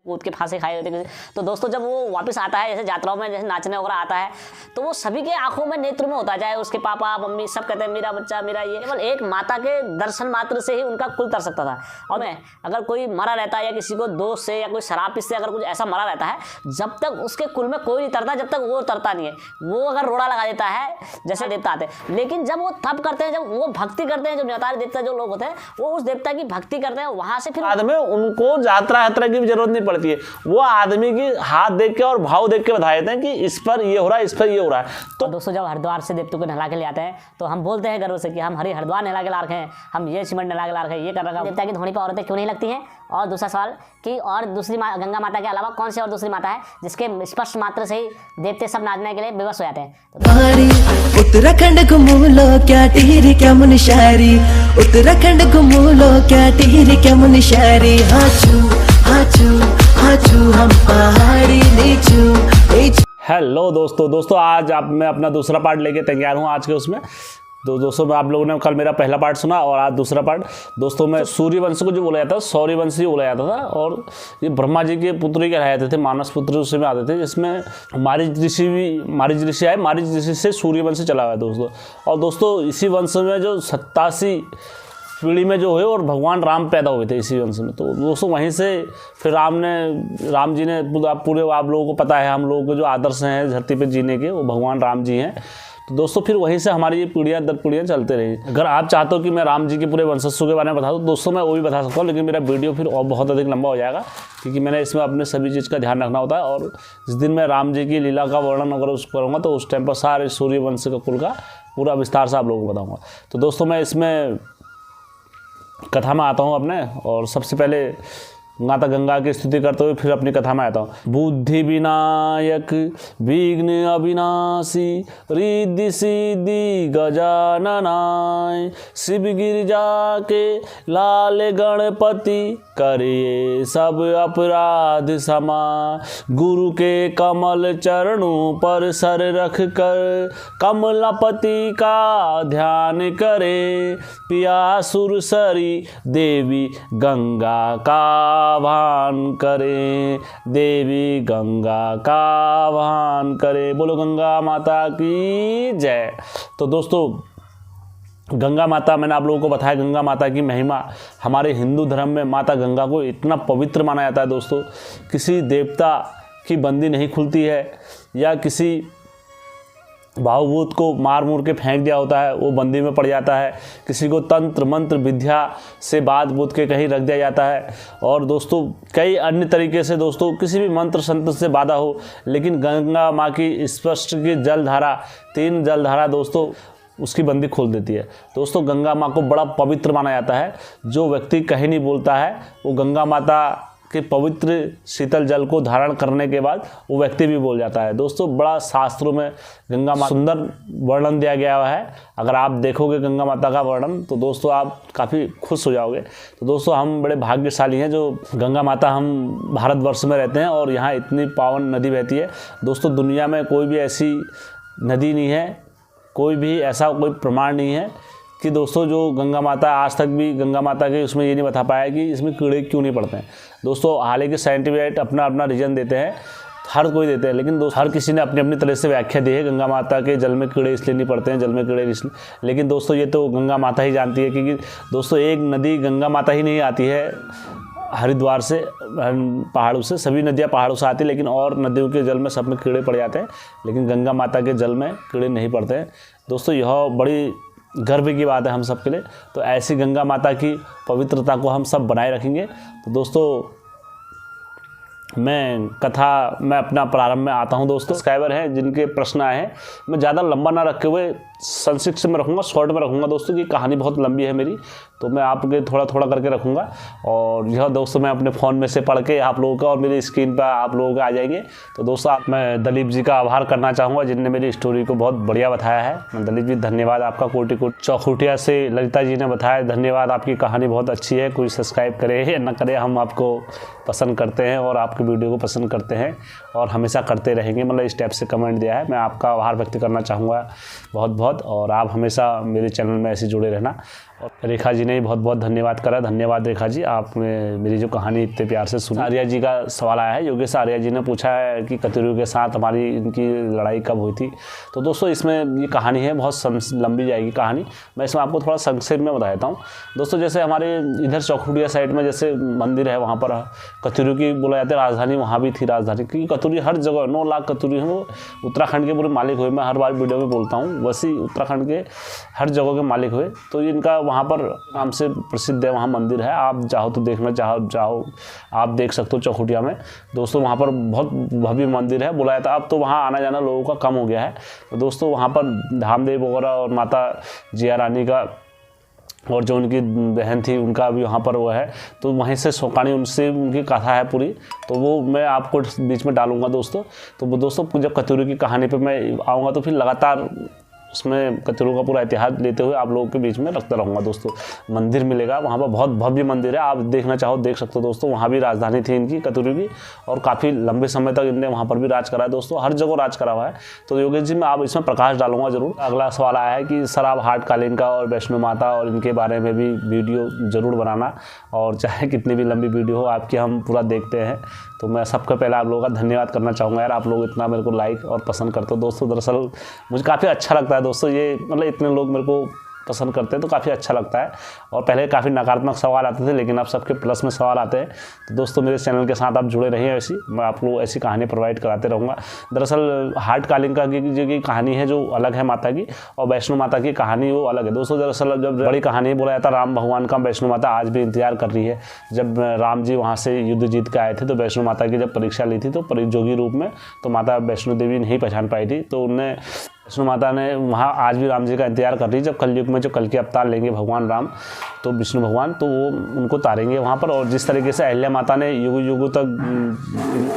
कूद के फांसी खाई होती है। तो दोस्तों जब वो वापस आता है, जैसे यात्राओं में जैसे नाचने वगैरह आता है, तो वो सभी के आंखों में नेत्र में होता है, चाहे उसके पापा मम्मी सब कहते हैं मेरा बच्चा मेरा ये। केवल एक माता के दर्शन मात्र से ही उनका कुल तर सकता था। और मैं अगर कोई मरा रहता है या किसी को दोष से या कोई शराब से अगर कुछ ऐसा मरा रहता है, जब तक उसके कुल में कोई नहीं तरता, जब तक वो तरता नहीं है, वो अगर रोड़ा लगा देता है जैसे देवता आते हैं। लेकिन जब वो तप करते हैं, जब वो भक्ति करते हैं, जो न्यौतारी देवता जो लोग होते हैं वो उस देवता की भक्ति करते हैं, वहां से फिर आदमी उनको यात्रा की भी जरूरत नहीं पड़ती है। वो आदमी की हाथ देख के और भाव देख के बता देते हैं कि इस पर ये हो रहा है, इस पर ये हो रहा है। तो दोस्तों जब हरिद्वार से देवता को नहला के ले आते हैं तो हम बोलते हैं गर्व से कि हम हरिद्वार नहला के ला रखे हैं, हम ये सिमट नहला के ला रखे हैं, ये कर रखा है। देवता की धोनी पर औरतें क्यों नहीं लगती हैं? और दूसरा सवाल कि और दूसरी गंगा माता के अलावा कौन सी और दूसरी माता है जिसके स्पर्श मात्र से ही देवते सब नाचने के लिए बेबस हो जाते हैं? उत्तराखंड घुमूलो क्या टिहरी क्या मुनशारी, उत्तराखंड घुमूलो क्या टिहरी क्या मुनशारी। हाचू हाचू हाचू हम पहाड़ी नीचू। हेलो दोस्तों आज मैं अपना दूसरा पार्ट लेके तैयार हूँ आज के उसमें। तो दोस्तों में आप लोगों ने कल मेरा पहला पार्ट सुना और आज दूसरा पार्ट। दोस्तों में सूर्यवंश को जो बोला जाता है सौर्यवंश ही बोला जाता था, और ये ब्रह्मा जी के पुत्र ही कहलाए जाते थे, मानस पुत्र उसी में आते थे, जिसमें मारीच ऋषि आए, मारीच ऋषि से सूर्यवंश चला हुआ है दोस्तों। और दोस्तों इसी वंश में जो 87 पीढ़ी में जो है और भगवान राम पैदा हुए थे इसी वंश में। तो दोस्तों वहीं से फिर राम जी ने पूरे आप लोगों को पता है, हम लोगों के जो आदर्श हैं धरती पे जीने के वो भगवान राम जी हैं। तो दोस्तों फिर वहीं से हमारी ये पीढ़ियाँ दर पीढ़ियाँ चलते रही। अगर आप चाहते हो कि मैं राम जी के पूरे वंशस्व के बारे में बता दूँ दोस्तों, मैं वो भी बता सकता हूँ, लेकिन मेरा वीडियो फिर और बहुत अधिक लंबा हो जाएगा, क्योंकि मैंने इसमें अपने सभी चीज़ का ध्यान रखना होता है। और जिस दिन मैं राम जी की लीला का वर्णन अगर उसको करूँगा तो उस टाइम पर सारे सूर्यवंश का कुल का पूरा विस्तार से आप लोगों को बताऊँगा। तो दोस्तों मैं इसमें कथा में आता हूँ अपने, और सबसे पहले माता गंगा की स्तुति करते हुए फिर अपनी कथा में आता हूँ। बुद्धि विनायक विघ्न अविनाशी रिद्धि सिद्धि गजाननाय, शिव गिरिजा के लाल गणपति करिए सब अपराध क्षमा। गुरु के कमल चरणों पर सर रख कर कमलापति का ध्यान करे, पिया सुरसरी देवी गंगा का आह्वान करें, देवी गंगा का आह्वान करें। बोलो गंगा माता की जय। तो दोस्तों गंगा माता, मैंने आप लोगों को बताया गंगा माता की महिमा। हमारे हिंदू धर्म में माता गंगा को इतना पवित्र माना जाता है दोस्तों, किसी देवता की बंदी नहीं खुलती है, या किसी भावभूत को मार मूर के फेंक दिया होता है वो बंदी में पड़ जाता है, किसी को तंत्र मंत्र विद्या से बात बूत के कहीं रख दिया जाता है, और दोस्तों कई अन्य तरीके से दोस्तों किसी भी मंत्र संत्र से बाधा हो, लेकिन गंगा माँ की स्पष्ट की जलधारा, 3 जलधारा दोस्तों उसकी बंदी खोल देती है। दोस्तों गंगा माँ को बड़ा पवित्र माना जाता है। जो व्यक्ति कहीं नहीं बोलता है वो गंगा माता के पवित्र शीतल जल को धारण करने के बाद वो व्यक्ति भी बोल जाता है। दोस्तों बड़ा शास्त्रों में गंगा माता सुंदर वर्णन दिया गया है। अगर आप देखोगे गंगा माता का वर्णन तो दोस्तों आप काफ़ी खुश हो जाओगे। तो दोस्तों हम बड़े भाग्यशाली हैं जो गंगा माता, हम भारतवर्ष में रहते हैं और यहाँ इतनी पावन नदी बहती है। दोस्तों दुनिया में कोई भी ऐसी नदी नहीं है, कोई भी ऐसा कोई प्रमाण नहीं है कि दोस्तों जो गंगा माता, आज तक भी गंगा माता के उसमें ये नहीं बता पाया कि इसमें कीड़े क्यों नहीं पड़ते हैं। दोस्तों हालांकि साइंटिफिक अपना रीजन देते हैं, हर कोई देते हैं, लेकिन दोस्तों हर किसी ने अपनी अपनी तरह से व्याख्या दी है। गंगा माता के जल में कीड़े इसलिए नहीं पड़ते हैं, जल में कीड़े इसलिए, लेकिन दोस्तों ये तो गंगा माता ही जानती है, क्योंकि दोस्तों एक नदी गंगा माता ही नहीं आती है हरिद्वार से, पहाड़ों से, सभी नदियाँ पहाड़ों से आती है, लेकिन और नदियों के जल में सब में कीड़े पड़ जाते हैं, लेकिन गंगा माता के जल में कीड़े नहीं पड़ते हैं। दोस्तों यह बड़ी गर्व की बात है हम सब के लिए। तो ऐसी गंगा माता की पवित्रता को हम सब बनाए रखेंगे। तो दोस्तों मैं अपना प्रारंभ में आता हूं। दोस्तों सब्सक्राइबर हैं जिनके प्रश्न आए हैं, मैं ज़्यादा लंबा ना रखे हुए संक्षिप्त में रखूँगा, शॉर्ट में रखूँगा दोस्तों, की कहानी बहुत लंबी है मेरी, तो मैं आपके थोड़ा थोड़ा करके रखूँगा। और यह दोस्तों मैं अपने फ़ोन में से पढ़ के आप लोगों का और मेरी स्क्रीन पर आप लोगों के आ जाएंगे। तो दोस्तों मैं दलीप जी का आभार करना चाहूँगा जिनने मेरी स्टोरी को बहुत बढ़िया बताया है। मैं दलीप जी धन्यवाद आपका कोटि कोटि। चौखुटिया से ललिता जी ने बताया धन्यवाद, आपकी कहानी बहुत अच्छी है, कोई सब्सक्राइब करे या न करे हम आपको पसंद करते हैं और आपके वीडियो को पसंद करते हैं और हमेशा करते रहेंगे, मतलब इस टाइप से कमेंट दिया है। मैं आपका आभार व्यक्त करना चाहूँगा बहुत बहुत, और आप हमेशा मेरे चैनल में ऐसे जुड़े रहना। और रेखा जी ने बहुत बहुत धन्यवाद करा। धन्यवाद रेखा जी, आपने मेरी जो कहानी इतने प्यार से सुनी। आर्या जी का सवाल आया है, योगेश आर्या जी ने पूछा है कि कतरू के साथ हमारी इनकी लड़ाई कब हुई थी। तो दोस्तों इसमें ये कहानी है, बहुत लंबी जाएगी कहानी, मैं इसमें आपको थोड़ा संक्षेप में बता देता हूँ। दोस्तों जैसे हमारे इधर चौखुटिया साइड में जैसे मंदिर है, वहाँ पर कतरू की बोला जाता है राजधानी, वहाँ भी थी राजधानी, क्योंकि कतूरी हर जगह 9 लाख कतूरी हैं, वो उत्तराखंड के पूरे मालिक हुए। मैं हर बार वीडियो में बोलता हूँ, वैसे उत्तराखंड के हर जगह के मालिक हुए। तो इनका वहाँ पर नाम से प्रसिद्ध है, वहाँ मंदिर है, आप चाहो तो देखना चाहो आप देख सकते हो चौखुटिया में। दोस्तों वहाँ पर बहुत भव्य मंदिर है, बुलाया था। अब तो वहाँ आना जाना लोगों का कम हो गया है। तो दोस्तों वहाँ पर धामदेव वगैरह और माता जिया रानी का और जो उनकी बहन थी उनका भी वहाँ पर वो है। तो वहीं से सौकानी उनसे उनकी कथा है पूरी, तो वो मैं आपको बीच में डालूंगा दोस्तों। तो दोस्तों जब कतरू की कहानी पे मैं आऊँगा तो फिर लगातार उसमें कतरू का पूरा इतिहास लेते हुए आप लोगों के बीच में रखता रहूँगा दोस्तों। मंदिर मिलेगा वहाँ पर, बहुत भव्य मंदिर है, आप देखना चाहो देख सकते हो दोस्तों। वहाँ भी राजधानी थी इनकी कतरू की, और काफ़ी लंबे समय तक इनने वहाँ पर भी राज करा है दोस्तों, हर जगह राज करा हुआ है। तो योगेश जी मैं आप इसमें प्रकाश डालूंगा जरूर। अगला सवाल आया है कि सर आप हार्ट कालीन का और वैष्णो माता और इनके बारे में भी वीडियो ज़रूर बनाना, और चाहे कितनी भी लंबी वीडियो हो आपकी, हम पूरा देखते हैं। तो मैं सबसे पहले आप लोगों का धन्यवाद करना चाहूँगा यार, आप लोग इतना मेरे को लाइक और पसंद करते हो दोस्तों। दरअसल मुझे काफ़ी अच्छा लगता है दोस्तों, ये मतलब इतने लोग मेरे को पसंद करते हैं तो काफ़ी अच्छा लगता है। और पहले काफ़ी नकारात्मक सवाल आते थे, लेकिन अब सबके प्लस में सवाल आते हैं। तो दोस्तों मेरे चैनल के साथ आप जुड़े रहिए, ऐसी मैं आपको ऐसी कहानी प्रोवाइड कराते रहूँगा। दरअसल हार्ट कालिंग का की कहानी है जो अलग है माता की, और वैष्णो माता की कहानी वो अलग है दोस्तों। दरअसल जब बड़ी कहानी बोला जाता है राम भगवान का, वैष्णो माता आज भी इंतजार कर रही है। जब राम जी वहाँ से युद्ध जीत के आए थे तो वैष्णो माता की जब परीक्षा ली थी तो जोगी रूप में, तो माता वैष्णो देवी नहीं पहचान पाई थी। तो उनने वैष्णो माता ने वहाँ आज भी राम जी का इंतजार कर रही है। जब कलयुग में जो कल के अवतार लेंगे भगवान राम, तो विष्णु भगवान, तो वो उनको तारेंगे वहाँ पर। और जिस तरीके से अहिल्या माता ने युग युगों तक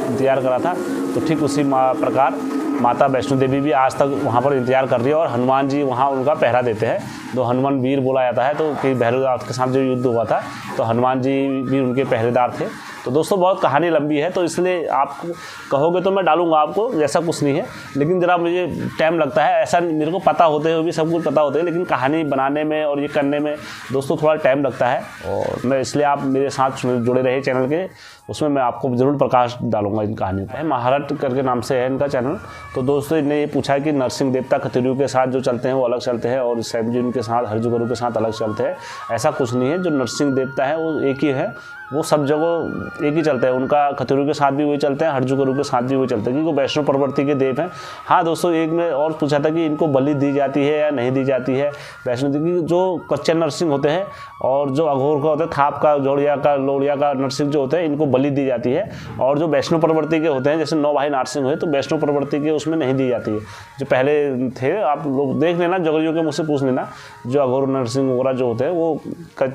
इंतजार करा था, तो ठीक उसी प्रकार माता वैष्णो देवी भी आज तक वहाँ पर इंतजार कर रही है। और हनुमान जी वहाँ उनका पहरा देते हैं, तो हनुमान वीर बोला जाता है। तो कि भैरवनाथ के साथ जो युद्ध हुआ था तो हनुमान जी भी उनके पहरेदार थे। तो दोस्तों बहुत कहानी लंबी है, तो इसलिए आप कहोगे तो मैं डालूंगा आपको, ऐसा कुछ नहीं है। लेकिन ज़रा मुझे टाइम लगता है, ऐसा मेरे को पता होते हुए भी सब कुछ पता होते हैं, लेकिन कहानी बनाने में और ये करने में दोस्तों थोड़ा टाइम लगता है। और मैं इसलिए आप मेरे साथ जुड़े रहे चैनल के, उसमें मैं आपको ज़रूर प्रकाश डालूंगा इन कहानियों पर। महारत करके नाम से है इनका चैनल। तो दोस्तों इन्हें ये पूछा है कि नरसिंह देवता कतरू के साथ जो चलते हैं वो अलग चलते हैं, और सैम जी उनके साथ हरजू गुरु के साथ अलग चलते हैं। ऐसा कुछ नहीं है, जो नरसिंह देवता है वो एक ही है, वो सब जगह एक ही चलते हैं। उनका कतरू के साथ भी वही चलते हैं, हरजू गुरु के साथ भी वही चलते हैं, क्योंकि वैष्णो प्रवृत्ति के देव हैं। हाँ दोस्तों, एक में और पूछा था कि इनको बलि दी जाती है या नहीं दी जाती है। वैष्णो देवी जो कच्चे नरसिंह होते हैं और जो अघोर का होता है, थाप का, जोड़िया का, लोड़िया का नरसिंह जो होते हैं, इनको बलि दी जाती है। और जो वैष्णो प्रवृत्ति के होते हैं, जैसे 9 भाई नरसिंह हुए, तो वैष्णो प्रवृत्ति के उसमें नहीं दी जाती है। जो पहले थे, आप लोग देख लेना, जोगरियों के मुझसे पूछ लेना, जो अघोर नरसिंह वगैरह जो होते हैं वो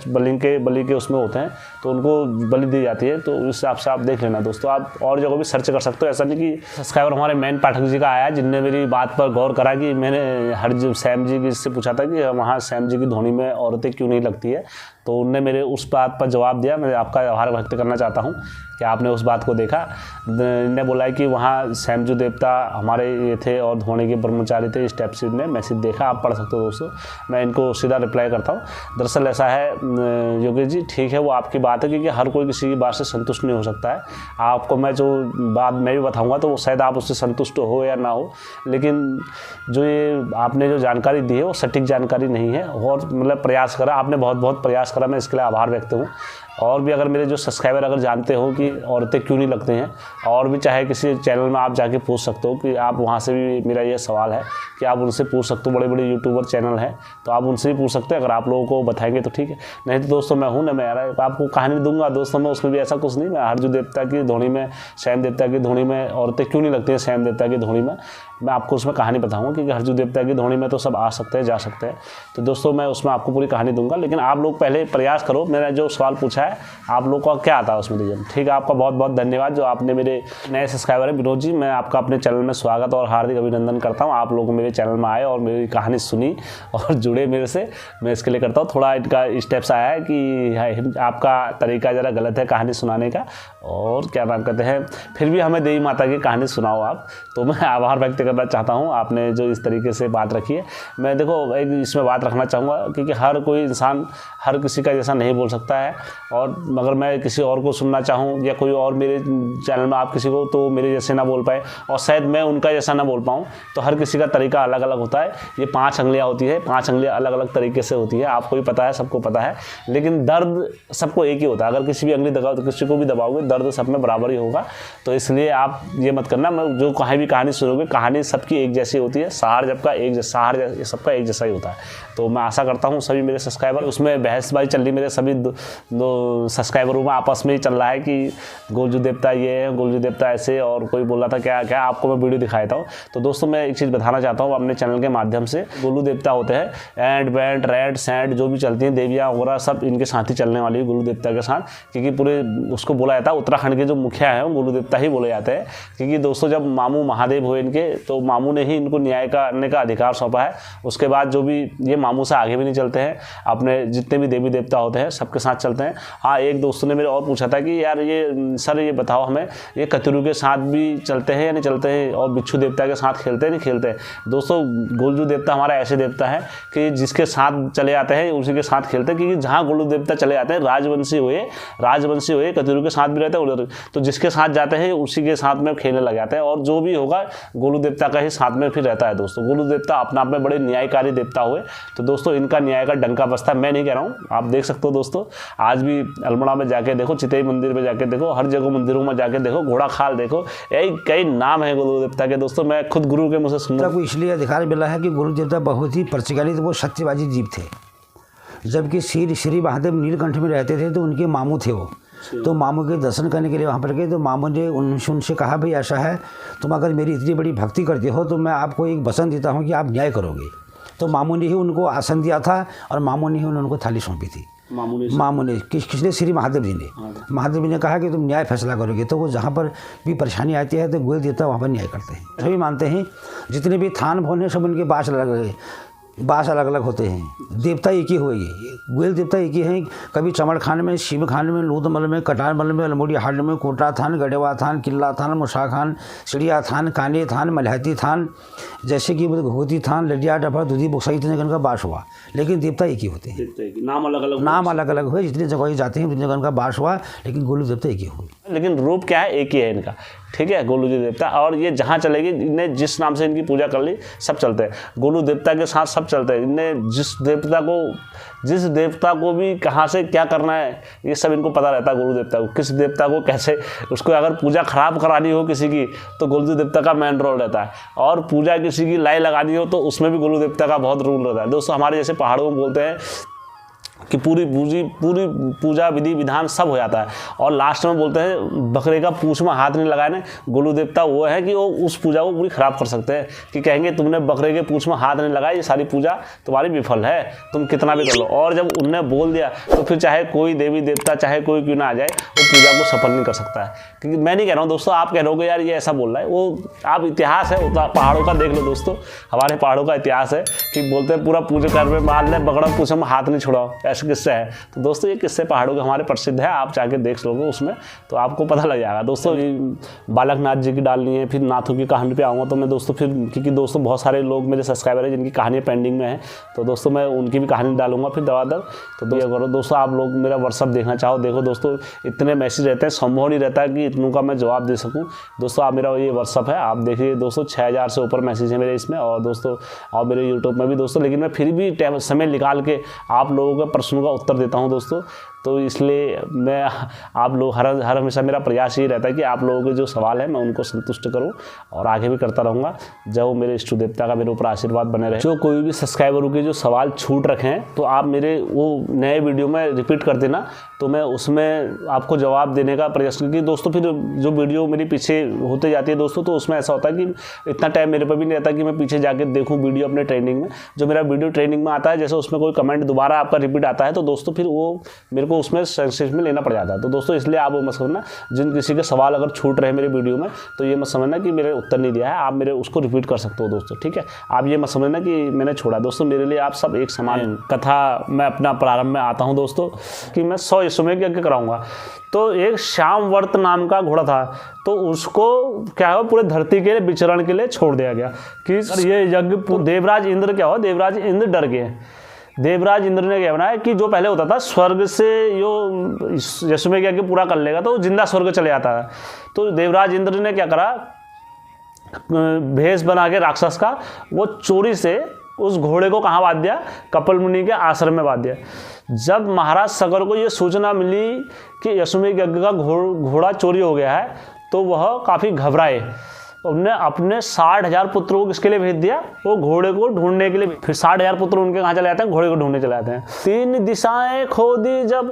बलि के उसमें होते हैं, तो उनको बलि दी जाती है। तो उस हिसाब से आप देख लेना दोस्तों। आप और जगह भी सर्च कर सकते हो, ऐसा नहीं कि सब्सक्राइबर हमारे मेन पाठक जी का आया जिनने मेरी बात पर गौर करा कि मैंने सैम जी से पूछा था कि वहाँ सैम जी की धोनी में औरतें क्यों नहीं लगती है। तो उनने मेरे उस बात पर जवाब दिया। मैं आपका आभार व्यक्त करना चाहता हूँ कि आपने उस बात को देखा। ने बोला है कि वहाँ सैमजू देवता हमारे ये थे और धोनी के ब्रह्मचारी थे, इस टाइप से ने मैसेज देखा, आप पढ़ सकते हो दोस्तों। मैं इनको सीधा रिप्लाई करता हूँ। दरअसल ऐसा है योगेश जी, ठीक है वो आपकी बात है, क्योंकि हर कोई किसी की बात से संतुष्ट नहीं हो सकता है। आपको मैं जो बात मैं भी बताऊँगा तो शायद आप उससे संतुष्ट हो या ना हो, लेकिन जो ये आपने जो जानकारी दी है वो सटीक जानकारी नहीं है। और मतलब प्रयास करा आपने, बहुत बहुत प्रयास करा, मैं इसके लिए आभार व्यक्त हूँ। और भी अगर मेरे जो सब्सक्राइबर अगर जानते हो कि औरतें क्यों नहीं लगते हैं, और भी चाहे किसी चैनल में आप जाके पूछ सकते हो, कि आप वहाँ से भी मेरा ये सवाल है कि आप उनसे पूछ सकते हो। बड़े बड़े यूट्यूबर चैनल हैं तो आप उनसे भी पूछ सकते हैं, अगर आप लोगों को बताएंगे तो ठीक है, नहीं तो दोस्तों मैं हूँ ना, मैं आपको कहानी दूंगा दोस्तों। मैं उसमें भी ऐसा कुछ नहीं, मैं हरजू देवता की धोनी में, सैम देवता की धोनी में औरतें क्यों नहीं लगती हैं, सैम देवता की धोनी में मैं आपको उसमें कहानी बताऊंगा, क्योंकि हरजू देवता की धोनी में तो सब आ सकते हैं, जा सकते हैं। तो दोस्तों मैं उसमें आपको पूरी कहानी दूंगा, लेकिन आप लोग पहले प्रयास करो। मैंने जो सवाल पूछा है आप लोग को क्या आता है उसमें दीजिए, ठीक है। आपका बहुत बहुत धन्यवाद जो आपने मेरे नए सब्सक्राइबर हैं। विनोद जी, मैं आपका अपने चैनल में स्वागत और हार्दिक अभिनंदन करता हूँ। आप लोग मेरे चैनल में आए और मेरी कहानी सुनी और जुड़े मेरे से, मैं इसके लिए करता हूँ। थोड़ा इनका स्टेप्स आया है कि आपका तरीका ज़रा गलत है कहानी सुनाने का, और क्या नाम कहते हैं, फिर भी हमें देवी माता की कहानी सुनाओ आप, तो मैं आभार व्यक्त करना चाहता हूँ आपने जो इस तरीके से बात रखी है। मैं देखो एक इसमें बात रखना चाहूँगा क्योंकि हर कोई इंसान हर किसी का जैसा नहीं बोल सकता है, और अगर मैं किसी और को सुनना चाहूँ या कोई और मेरे चैनल में आप किसी को तो मेरे जैसे ना बोल पाए और शायद मैं उनका जैसा ना बोल पाऊँ, तो हर किसी का तरीका अलग अलग होता है। ये 5 उंगलियाँ होती है, 5 उंगलियाँ अलग अलग तरीके से होती है, आपको भी पता है, सबको पता है, लेकिन दर्द सबको एक ही होता है। अगर किसी भी उंगली दबाओ तो किसी को भी दबाओगे दर्द सब में बराबर ही होगा। तो इसलिए आप ये मत करना, मैं जो कहीं भी कहानी सुनोगे कहानी सबकी एक जैसी होती है, सहार सबका एक जैसा ही होता है। तो मैं आशा करता हूँ सभी मेरे सब्सक्राइबर, उसमें बहसबाजी चल रही मेरे सभी दो सब्सक्राइबरों में आपस में ही चल रहा है कि गोलजू देवता ये है, गोलजू देवता ऐसे, और कोई बोल रहा था क्या क्या, आपको मैं वीडियो दिखाया था। तो दोस्तों मैं एक चीज़ बताना चाहता हूँ अपने चैनल के माध्यम से, गोलू देवता होते हैं, एंड बैंड रैड सैंड जो भी चलती हैं देवियाँ वगैरह सब इनके साथ ही चलने वाली है गोलू देवता के साथ, क्योंकि पूरे उसको बोला जाता है उत्तराखंड के जो मुखिया हैं वो गोलू देवता ही बोले जाते हैं। क्योंकि दोस्तों जब मामू महादेव हुए इनके, तो मामू ने ही इनको न्याय करने का अधिकार सौंपा है। उसके बाद जो भी ये मामू से आगे भी नहीं चलते हैं, अपने जितने भी देवी देवता होते हैं सबके साथ चलते हैं। हाँ, एक दोस्तों ने मेरे और पूछा था कि यार ये सर ये बताओ हमें, ये कतरू के साथ भी चलते हैं या नहीं चलते हैं, और बिच्छू देवता के साथ खेलते हैं नहीं खेलते हैं। दोस्तों गोलजू देवता हमारा ऐसे देवता है कि जिसके साथ चले जाते हैं उसी के साथ खेलते हैं, क्योंकि जहाँ गोलू देवता चले जाते हैं राजवंशी हुए कतरू के साथ भी रहते हैं उधर, तो जिसके साथ जाते हैं उसी के साथ में खेलने लग जाते हैं, और जो भी होगा गोलू देवता का ही साथ में फिर रहता है। दोस्तों गोलू देवता अपने आप में बड़े न्यायकारी देवता हुए, तो दोस्तों इनका न्याय का डंका बजता है। मैं नहीं कह रहा हूँ, आप देख सकते हो दोस्तों, आज भी अल्मोड़ा में जाके देखो, चितई मंदिर में जाके देखो, हर जगह मंदिरों में जाके देखो, घोड़ा खाल देखो, यही कई नाम है गोलू देवता के। दोस्तों मैं खुद गुरु के मुँह से सुनता को इसलिए अधिकार मिला है कि गुरु देवता बहुत ही प्रचलित वो सत्यवादी जीव थे। जबकि श्री महादेव नीलकंठ में रहते थे तो उनके मामू थे वो, तो मामू के दर्शन करने के लिए वहाँ पर गए, तो मामू ने उनसे कहा भाई ऐसा है, तुम अगर मेरी इतनी बड़ी भक्ति करते हो तो मैं आपको एक वचन देता हूँ कि आप न्याय करोगे। तो मामू ने ही उनको आसन दिया था और मामू ने ही उनको थाली सौंपी थी। मामू ने किसने? श्री महादेव जी ने। महादेव जी ने कहा कि तुम न्याय फैसला करोगे। तो वो जहाँ पर भी परेशानी आती है तो गोल देवता वहाँ पर न्याय करते हैं। सभी मानते हैं जितने भी थान भवन हैं सब उनके बास अलग अलग होते हैं, देवता एक ही हुए। गोयल देवता एक ही हैं, कभी चमड़ खान में, शिव खान में, लूदमल में, कटारमल में, अल्मोड़ी हाट में, कोटा थान, गढ़वा थान, किला थान, मुसा खान, चिड़िया थान, काने थान, मलहती थान, जैसे कि घोती थान, लडिया डफा, दूधी बुक्साई इतने जगह का बास हुआ, लेकिन देवता एक ही होते हैं। नाम अलग अलग हुए, जितने जगह जाते हैं उतनी जगह का बास हुआ, लेकिन गोलू देवता एक ही हुए। लेकिन रूप क्या है? एक ही है इनका, ठीक है, गोलू जी देवता। और ये जहाँ चलेगी, इन्हें जिस नाम से इनकी पूजा कर ली सब चलते हैं, गोलू देवता के साथ सब चलते हैं। इन्हें जिस देवता को भी कहाँ से क्या करना है ये सब इनको पता रहता है। गोलू देवता को किस देवता को कैसे, उसको अगर पूजा खराब करानी हो किसी की तो गोलू देवता का मेन रोल रहता है, और पूजा किसी की लाई लगानी हो तो उसमें भी गोलू देवता का बहुत रोल रहता है। दोस्तों हमारे जैसे पहाड़ों में बोलते हैं कि पूरी पूजा विधि विधान सब हो जाता है, और लास्ट में बोलते हैं बकरे का पूंछ में हाथ नहीं लगाने। गोलू देवता वो है कि वो उस पूजा को पूरी खराब कर सकते हैं, कि कहेंगे तुमने बकरे के पूंछ में हाथ नहीं लगाया, ये सारी पूजा तुम्हारी विफल है, तुम कितना भी कर लो। और जब उनने बोल दिया तो फिर चाहे कोई देवी देवता चाहे कोई क्यों ना आ जाए वो पूजा को सफल नहीं कर सकता है। क्योंकि मैं नहीं कह रहा हूँ दोस्तों, आप कह रहे हो यार ये ऐसा बोल रहा है, वो आप इतिहास है पहाड़ों का देख लो दोस्तों, हमारे पहाड़ों का इतिहास है कि बोलते हैं पूरा पूजा कर में मान लें बकरा पूछ में हाथ नहीं छुड़ाओ, ऐसे किस्से है। तो दोस्तों ये किस्से पहाड़ों के हमारे प्रसिद्ध है, आप जाके देख लोगे उसमें तो आपको पता लग जाएगा। दोस्तों बालकनाथ जी की डालनी है, फिर नाथों की कहानी पे आऊँगा तो मैं दोस्तों फिर, क्योंकि दोस्तों बहुत सारे लोग मेरे सब्सक्राइबर हैं जिनकी कहानियाँ पेंडिंग में है, तो दोस्तों मैं उनकी भी कहानी डालूंगा फिर दवादर। तो ये करो दोस्तों, आप लोग मेरा व्हाट्सअप देखना चाहो देखो दोस्तों, इतने मैसेज रहते हैं, संभव नहीं रहता कि इतनों का मैं जवाब दे सकूँ। दोस्तों आप मेरा ये व्हाट्सअप है, आप देखिए दोस्तों 6000 से ऊपर मैसेज है मेरे इसमें, और दोस्तों और मेरे यूट्यूब में भी दोस्तों, लेकिन मैं फिर भी समय निकाल के आप लोगों के प्रश्नों का उत्तर देता हूं दोस्तों। तो इसलिए मैं आप लोग हर हमेशा मेरा प्रयास ये रहता है कि आप लोगों के जो सवाल है मैं उनको संतुष्ट करूं, और आगे भी करता रहूँगा जब मेरे इष्ट देवता का मेरे ऊपर आशीर्वाद बने रहे। जो कोई भी सब्सक्राइबरों के जो सवाल छूट रखे हैं तो आप मेरे वो नए वीडियो में रिपीट कर देना, तो मैं उसमें आपको जवाब देने का प्रयास, क्योंकि दोस्तों फिर जो वीडियो मेरी पीछे होते जाती है दोस्तों, तो उसमें ऐसा होता है कि इतना टाइम मेरे पर भी नहीं रहता कि मैं पीछे जाके देखूँ वीडियो अपने ट्रेंडिंग में। जो मेरा वीडियो ट्रेंडिंग में आता है, जैसे उसमें कोई कमेंट दोबारा आपका रिपीट आता है तो दोस्तों फिर वो मेरे को उनको उसमें संक्षेप में लेना पड़ जाता है। तो दोस्तों इसलिए आप वो मत समझना, जिन किसी के सवाल अगर छूट रहे मेरे वीडियो में तो ये मत समझना कि मेरे उत्तर नहीं दिया है, आप मेरे उसको रिपीट कर सकते हो दोस्तों, ठीक है। आप ये मत समझना कि मैंने छोड़ा। दोस्तों मेरे लिए आप सब एक समान। कथा मैं अपना प्रारंभ में आता हूँ दोस्तों कि मैं 100 यज्ञ के यज्ञ कराऊंगा। तो एक श्यामवर्त नाम का घोड़ा था, तो उसको क्या है पूरे धरती के लिए विचरण के लिए छोड़ दिया गया कि ये यज्ञ देवराज इंद्र क्या हो, देवराज इंद्र डर गए। देवराज इंद्र ने क्या बनाया कि जो पहले होता था स्वर्ग से जो यज्ञ यज्ञ पूरा कर लेगा तो वो जिंदा स्वर्ग चले जाता है। तो देवराज इंद्र ने क्या करा, भेष बना के राक्षस का वो चोरी से उस घोड़े को कहाँ बांध दिया, कपिल मुनि के आश्रम में बांध दिया। जब महाराज सगर को ये सूचना मिली कि यज्ञ का घोड़ा चोरी हो गया है तो वह काफ़ी घबराए। उन्होंने अपने 60,000 पुत्रों को किसके लिए भेज दिया, वो घोड़े को ढूंढने के लिए। फिर 60,000 पुत्र उनके कहाँ चले जाते हैं, घोड़े को ढूंढने चले जाते हैं। 3 दिशाएं खोदी जब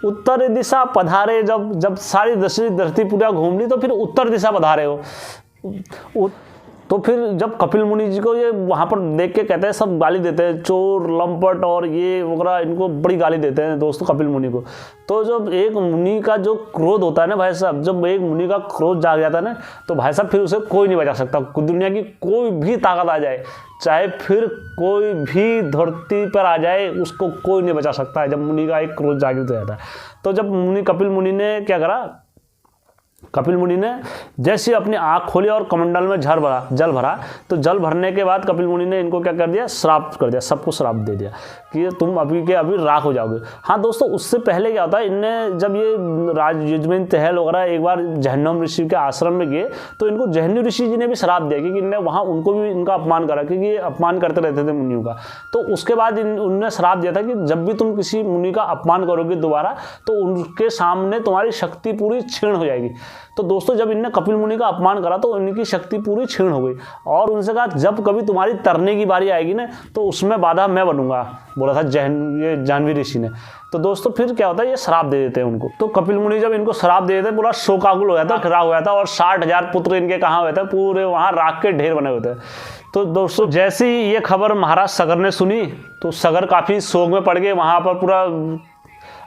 उत्तर दिशा पधारे, जब सारी धरती पूरा घूम ली तो फिर उत्तर दिशा पधारे हो। तो फिर जब कपिल मुनि जी को ये वहाँ पर देख के कहते हैं, सब गाली देते हैं, चोर लंपट और ये वगैरह, इनको बड़ी गाली देते हैं दोस्तों कपिल मुनि को। तो जब एक मुनि का जो क्रोध होता है ना भाई साहब, जब एक मुनि का क्रोध जाग जाता है ना तो भाई साहब फिर उसे कोई नहीं बचा सकता। दुनिया की कोई भी ताकत आ जाए, चाहे फिर कोई भी धरती पर आ जाए, उसको कोई नहीं बचा सकता है जब मुनि का एक क्रोध जागृत हो जाता है। तो जब कपिल मुनि ने क्या करा, कपिल मुनि ने जैसे अपनी आँख खोली और कमंडल में जल भरा, तो जल भरने के बाद कपिल मुनि ने इनको क्या कर दिया, श्राप कर दिया, सबको श्राप दे दिया कि तुम अभी के अभी राख हो जाओगे। हाँ दोस्तों, उससे पहले क्या होता है, इनने जब ये युजवेंद्र चहल वगैरह एक बार जहन्नम ऋषि के आश्रम में गए तो इनको जहन्नम ऋषि जी ने भी श्राप दिया क्योंकि इनने वहाँ उनको भी इनका अपमान करा, क्योंकि ये अपमान करते रहते थे मुनियों का। तो उसके बाद उनने श्राप दिया था कि जब भी तुम किसी मुनि का अपमान करोगे दोबारा तो उनके सामने तुम्हारी शक्ति पूरी क्षीण हो जाएगी। तो दोस्तों जब इनने कपिल मुनि का अपमान करा तो उनकी शक्ति पूरी क्षीण हो गई और उनसे कहा जब कभी तुम्हारी तरने की बारी आएगी ना तो उसमें बाधा मैं बनूंगा, बोला था जाह्नवी ऋषि ने। तो दोस्तों फिर क्या होता है, ये श्राप दे देते हैं उनको। तो कपिल मुनि जब इनको श्राप दे देते पूरा शोकाकुल हो जाता, खराब हो जाता और 60,000 पुत्र इनके कहाँ हुए थे, पूरे वहाँ राख के ढेर बने हुए थे। तो दोस्तों जैसे ही ये खबर महाराज सगर ने सुनी तो सगर काफ़ी शोक में पड़ गए, वहाँ पर पूरा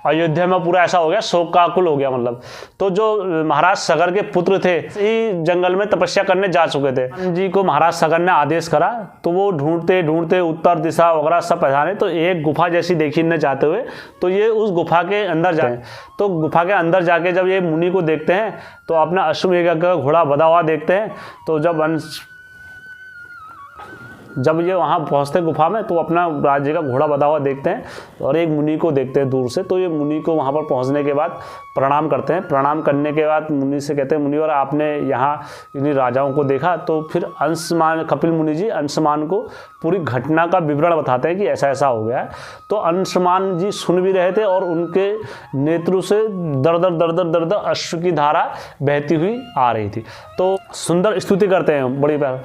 अयोध्या में पूरा ऐसा हो गया, शोकाकुल हो गया मतलब। तो जो महाराज सगर के पुत्र थे ही जंगल में तपस्या करने जा चुके थे, जी को महाराज सगर ने आदेश करा तो वो ढूंढते ढूंढते उत्तर दिशा वगैरह सब पहचाने तो एक गुफा जैसी देखी इन्हें जाते हुए, तो ये उस गुफा के अंदर जाए। तो गुफा के अंदर जाके जब ये मुनि को देखते हैं तो अपना अश्वमेध का घोड़ा बधा हुआ देखते हैं। तो जब ये वहाँ पहुँचते गुफा में तो अपना राज्य का घोड़ा बधा हुआ देखते हैं और एक मुनि को देखते हैं दूर से। तो ये मुनि को वहाँ पर पहुँचने के बाद प्रणाम करते हैं। प्रणाम करने के बाद मुनि से कहते हैं, मुनि और आपने यहाँ इन्हीं राजाओं को देखा? तो फिर अंशुमान, कपिल मुनि जी अंशुमान को पूरी घटना का विवरण बताते हैं कि ऐसा ऐसा हो गया है। तो अंशुमान जी सुन भी रहे थे और उनके नेत्रों से दर दर अश्रु की धारा बहती हुई आ रही थी। तो सुंदर स्तुति करते हैं बड़ी बार,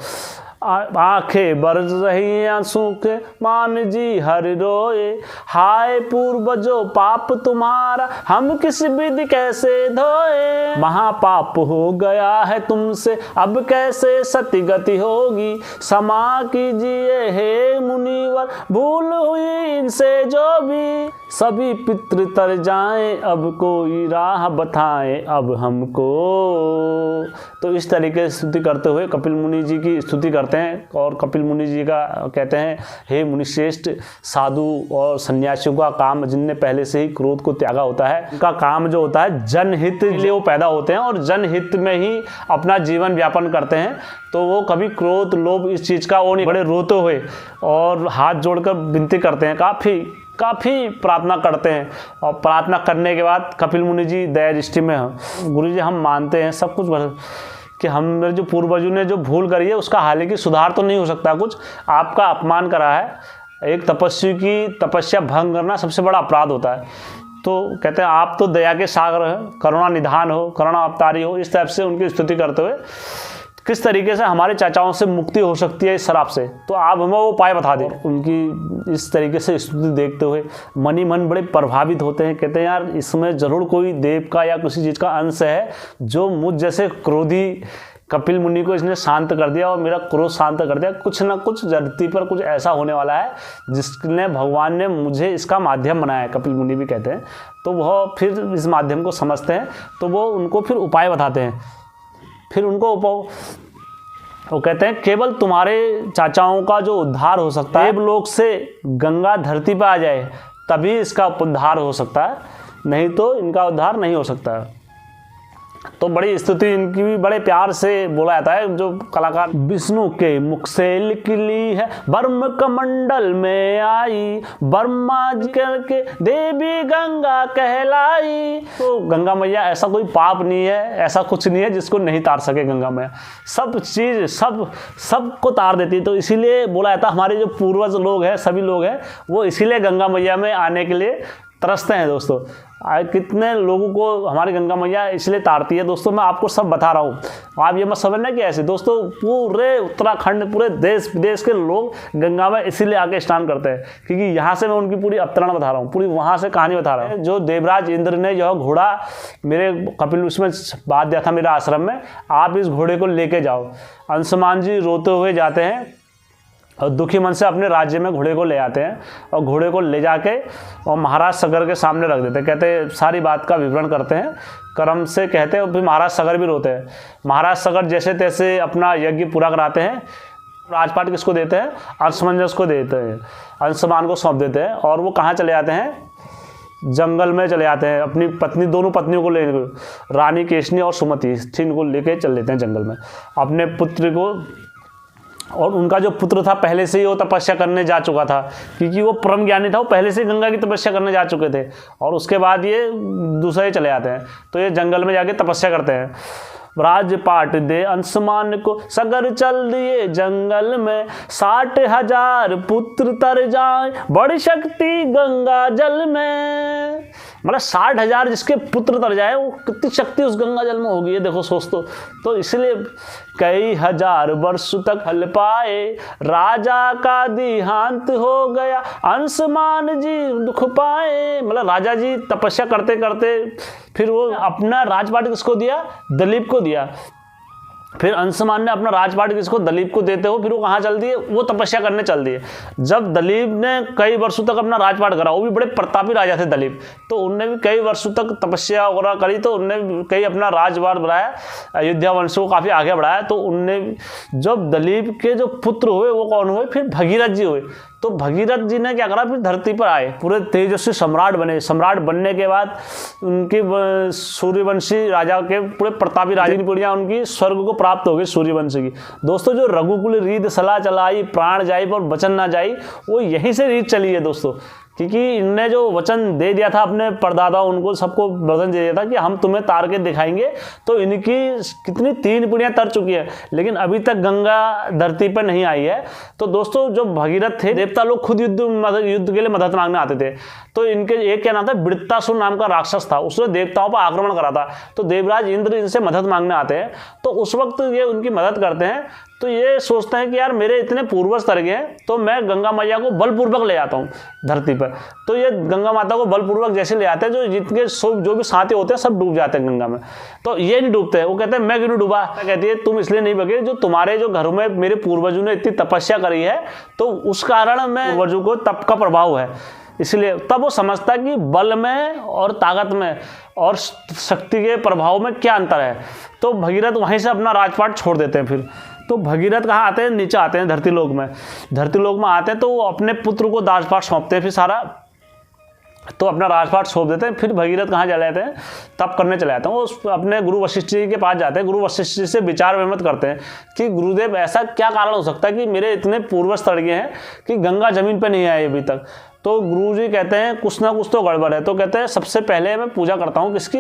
आंखें बरस रही आंसू के मान जी हर रोए, हाय पूर्वजो पाप तुम्हारा हम किस विधि कैसे धोए, महापाप हो गया है तुमसे अब कैसे सती गति होगी, क्षमा कीजिए हे मुनिवर भूल हुई इनसे जो भी, सभी पितृ तर जाएं अब कोई राह बताएं अब हमको। तो इस तरीके से स्तुति करते हुए कपिल मुनि जी की स्तुति करते हैं और कपिल मुनि जी का कहते हैं, हे मुनिश्रेष्ठ, साधु और सन्यासियों का काम जिनने पहले से ही क्रोध को त्यागा होता है, उनका काम जो होता है जनहित के लिए वो पैदा होते हैं और जनहित में ही अपना जीवन व्यापन करते हैं। तो वो कभी क्रोध लोभ इस चीज़ का वो नहीं, बड़े रोते हुए और हाथ जोड़कर विनती करते हैं, काफ़ी प्रार्थना करते हैं। और प्रार्थना करने के बाद कपिल मुनि जी दया दृष्टि में हैं, गुरु जी हम मानते हैं सब कुछ कि हमने जो पूर्वजों ने जो भूल करी है उसका हालांकि सुधार तो नहीं हो सकता कुछ, आपका अपमान करा है। एक तपस्वी की तपस्या भंग करना सबसे बड़ा अपराध होता है। तो कहते हैं आप तो दया के सागर हैं, करुणा निधान हो, करुणा अवतारी हो, इस टाइप से उनकी स्तुति करते हुए किस तरीके से हमारे चाचाओं से मुक्ति हो सकती है इस शराब से, तो आप हमें वो उपाय बता दें। उनकी इस तरीके से स्तुति देखते हुए मन ही मन बड़े प्रभावित होते हैं। कहते हैं यार इसमें ज़रूर कोई देव का या किसी चीज़ का अंश है जो मुझ जैसे क्रोधी कपिल मुनि को इसने शांत कर दिया और मेरा क्रोध शांत कर दिया। कुछ ना कुछ धरती पर कुछ ऐसा होने वाला है जिसने भगवान ने मुझे इसका माध्यम बनाया है, कपिल मुनि भी कहते हैं। तो वह फिर इस माध्यम को समझते हैं, तो वो उनको फिर उपाय बताते हैं। फिर उनको वो कहते हैं केवल तुम्हारे चाचाओं का जो उद्धार हो सकता है, देवलोक से गंगा धरती पर आ जाए तभी इसका उद्धार हो सकता है, नहीं तो इनका उद्धार नहीं हो सकता है। तो बड़ी स्तुति इनकी भी बड़े प्यार से बोला जाता है। जो कलाकार विष्णु के मुख से निकली है ब्रह्म कमंडल में आई, ब्रह्मा जी के देवी गंगा कहलाई। तो गंगा मैया ऐसा कोई पाप नहीं है, ऐसा कुछ नहीं है जिसको नहीं तार सके गंगा मैया। सब चीज़ सबको तार देती है। तो इसीलिए बोला जाता है हमारे जो पूर्वज लोग हैं, सभी लोग हैं, वो इसीलिए गंगा मैया में आने के लिए तरसते हैं दोस्तों। कितने लोगों को हमारी गंगा मैया इसलिए तारती है दोस्तों, मैं आपको सब बता रहा हूँ। आप ये मत समझना कि ऐसे दोस्तों पूरे उत्तराखंड, पूरे देश विदेश के लोग गंगा में इसीलिए आके स्नान करते हैं, क्योंकि यहाँ से मैं उनकी पूरी अवतरण बता रहा हूँ, पूरी वहाँ से कहानी बता रहा हूँ। जो देवराज इंद्र ने यह घोड़ा मेरे कपिल उसमें बात दिया था मेरे आश्रम में, आप इस घोड़े को लेके जाओ। अंशुमान जी रोते हुए जाते हैं और दुखी मन से अपने राज्य में घोड़े को ले आते हैं और घोड़े को ले जाके और महाराज सगर के सामने रख देते हैं। कहते सारी बात का विवरण करते हैं, कर्म से कहते हैं। फिर महाराज सगर भी रोते हैं। महाराज सगर जैसे तैसे अपना यज्ञ पूरा कराते हैं। राजपाट किसको देते हैं? अंशुमंजस को देते हैं, अंशुमान को सौंप देते हैं। और वो कहाँ चले जाते हैं? जंगल में चले जाते हैं। अपनी पत्नी, दोनों पत्नियों को ले, रानी केशनी और सुमति, इनको लेके चल लेते हैं जंगल में। अपने पुत्र को, और उनका जो पुत्र था पहले से ही वो तपस्या करने जा चुका था, क्योंकि वो परम ज्ञानी था, वो पहले से गंगा की तपस्या करने जा चुके थे। और उसके बाद ये दूसरे चले जाते हैं, तो ये जंगल में जाके तपस्या करते हैं। राजपाट दे अंशुमान को सगर चल दिए जंगल में, 60,000 पुत्र तर जाए बड़ी शक्ति गंगा जल में। मतलब 60,000 जिसके पुत्र तर जाए, वो कितनी शक्ति उस गंगा जल में होगी, ये देखो सोच तो इसलिए कई हजार वर्ष तक हल पाए, राजा का देहांत हो गया, अंशुमान जी दुख पाए। मतलब राजा जी तपस्या करते करते फिर वो अपना राजपाट किसको दिया? दलीप को दिया। फिर अंशुमान ने अपना राजपाट किसको? दलीप को देते हो। फिर वो कहाँ चल दिए? वो तपस्या करने चल दिए। जब दलीप ने कई वर्षों तक अपना राजपाट करा, वो भी बड़े प्रतापी राजा थे दलीप, तो उनने भी कई वर्षों तक तपस्या वगैरह करी, तो उनने कई अपना राजपाट बढ़ाया, अयोध्या वंश को काफ़ी आगे बढ़ाया। तो उनने, जब दलीप के जो पुत्र हुए वो कौन हुए? फिर भगीरथ जी हुए। तो भगीरथ जी ने क्या करा? फिर धरती पर आए, पूरे तेजस्वी सम्राट बने। सम्राट बनने के बाद उनकी सूर्यवंशी राजा के पूरे प्रतापी राजा की पीढ़ियाँ उनकी स्वर्ग को प्राप्त हो गई सूर्यवंश की। दोस्तों जो रघुकुल रीत सलाह चलाई, प्राण जाई पर वचन ना जाई, वो यहीं से रीत चली है दोस्तों। क्योंकि इनने जो वचन दे दिया था अपने परदादाओं, उनको सबको वचन दे दिया था कि हम तुम्हें तार के दिखाएंगे। तो इनकी कितनी 3 पीढ़ियाँ तर चुकी है, लेकिन अभी तक गंगा धरती पर नहीं आई है। तो दोस्तों जो भगीरथ थे, देवता लोग खुद युद्ध के लिए मदद मांगने आते थे। तो इनके एक क्या नाम था? वृत्तासुर नाम का राक्षस था, उसने देवताओं पर आक्रमण करा था। तो देवराज इंद्र इनसे मदद मांगने आते हैं, तो उस वक्त ये उनकी मदद करते हैं। तो ये सोचते हैं कि यार मेरे इतने पूर्वज तर गए हैं, तो मैं गंगा मैया को बलपूर्वक ले आता हूँ धरती पर। तो ये गंगा माता को बलपूर्वक जैसे ले आते हैं, जो जितने जो भी साथी होते हैं सब डूब जाते हैं गंगा में। तो ये नहीं डूबते हैं। वो कहते हैं मैं क्यों डूबा? कहती है तुम इसलिए नहीं बगे, जो तुम्हारे जो घरों में मेरे पूर्वजों ने इतनी तपस्या करी है, तो उस कारण मैं पूर्वजों को तप का प्रभाव है, इसलिए। तब वो समझता है कि बल में और ताकत में और शक्ति के प्रभाव में क्या अंतर है। तो भगीरथ वहीं से अपना राजपाट छोड़ देते हैं। फिर तो भगीरथ कहाँ आते हैं? नीचे आते हैं धरती लोक में। धरती लोक में आते हैं तो वो अपने पुत्र को राजपाट सौंपते हैं, फिर सारा तो अपना राजपाट सौंप देते हैं। फिर भगीरथ कहाँ चले जाते हैं? तप करने चले जाते हैं। वो अपने गुरु वशिष्ठ जी के पास जाते हैं। गुरु वशिष्ठ जी से विचार विमत करते हैं कि गुरुदेव ऐसा क्या कारण हो सकता है कि मेरे इतने पूर्वज तर गए हैं कि गंगा जमीन पर नहीं आई अभी तक। तो गुरुजी कहते हैं कुछ ना कुछ तो गड़बड़ है। तो कहते हैं सबसे पहले मैं पूजा करता हूँ किसकी?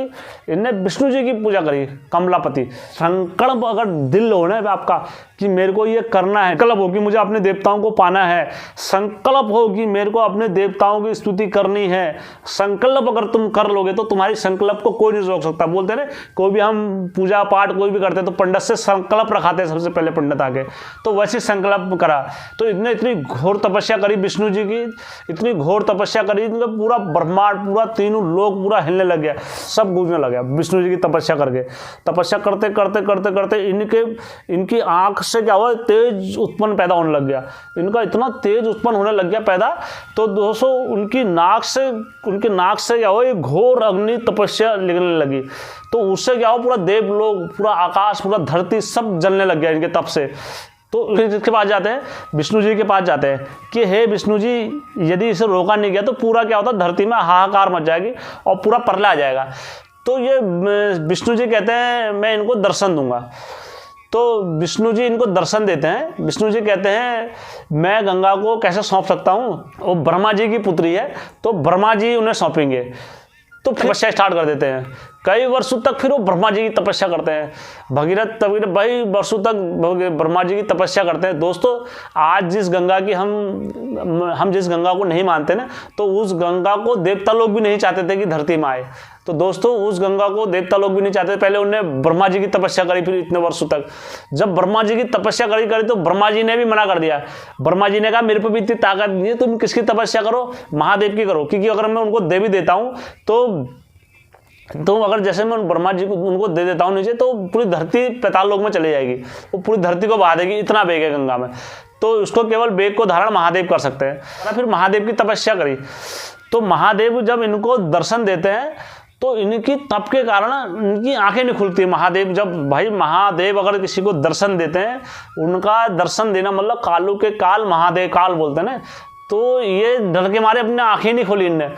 इनने विष्णु जी की पूजा करी, कमलापति। संकल्प अगर दिल हो ना आपका कि मेरे को ये करना है, संकल्प हो कि मुझे अपने देवताओं को पाना है, संकल्प हो कि मेरे को अपने देवताओं की स्तुति करनी है, संकल्प अगर तुम कर लोगे तो तुम्हारी संकल्प को कोई नहीं रोक सकता। बोलते हैं ना, कोई भी हम पूजा पाठ कोई भी करते हैं तो पंडित से संकल्प रखाते हैं सबसे पहले पंडित आके, तो वैसे संकल्प करा। तो इतनी घोर तपस्या करी विष्णु जी की, इतनी घोर तपस्या करी, मतलब पूरा ब्रह्मांड, पूरा तीनों लोक पूरा हिलने लग गया, सब गूंजने लग गया विष्णु जी की तपस्या करके। तपस्या करते करते करते करते इनकी आंख से क्या हुआ, तेज उत्पन्न पैदा होने लग गया, इनका इतना तेज उत्पन्न होने लग गया पैदा। तो दोस्तों उनकी नाक से क्या हुआ, एक घोर अग्नि तपस्या निकलने लगी। तो उससे क्या हुआ, पूरा देवलोक, पूरा आकाश, पूरा धरती सब जलने लग गया इनके तप से। तो इसके पास जाते हैं, विष्णु जी के पास जाते हैं कि हे विष्णु जी, यदि इसे रोका नहीं गया तो पूरा क्या होता, धरती में हाहाकार मच जाएगी और पूरा प्रलय आ जाएगा। तो ये विष्णु जी कहते हैं मैं इनको दर्शन दूंगा। तो विष्णु जी इनको दर्शन देते हैं। विष्णु जी कहते हैं मैं गंगा को कैसे सौंप सकता हूँ, वो ब्रह्मा जी की पुत्री है, तो ब्रह्मा जी उन्हें सौंपेंगे। तो तपस्या स्टार्ट कर देते हैं। कई वर्षों तक फिर वो ब्रह्मा जी की तपस्या करते हैं। भगीरथ कई वर्षों तक ब्रह्मा जी की तपस्या करते हैं। दोस्तों आज जिस गंगा की हम जिस गंगा को नहीं मानते ना, तो उस गंगा को देवता लोग भी नहीं चाहते थे कि धरती में आए। तो दोस्तों उस गंगा को देवता लोग भी नहीं चाहते, पहले उन्होंने ब्रह्मा जी की तपस्या करी, फिर इतने वर्षों तक जब ब्रह्मा जी की तपस्या करी तो ब्रह्मा जी ने भी मना कर दिया। ब्रह्मा जी ने कहा मेरे पे भी इतनी ताकत नहीं है, तुम किसकी तपस्या करो, महादेव की करो, क्योंकि अगर मैं उनको दे भी देता हूँ तो अगर जैसे मैं ब्रह्मा जी को उनको दे देता हूँ नीचे, तो पूरी धरती पैताल लोक में चली जाएगी, वो पूरी धरती को बहा देगी, इतना बेग है गंगा में। तो उसको केवल बेग को धारण महादेव कर सकते हैं। फिर महादेव की तपस्या करी, तो महादेव जब इनको दर्शन देते हैं तो इनकी तप के कारण इनकी आंखें नहीं खुलती। महादेव महादेव अगर किसी को दर्शन देते हैं, उनका दर्शन देना मतलब कालू के काल महादेव काल बोलते हैं ना, तो ये डर के मारे अपने आंखें नहीं खोली इनने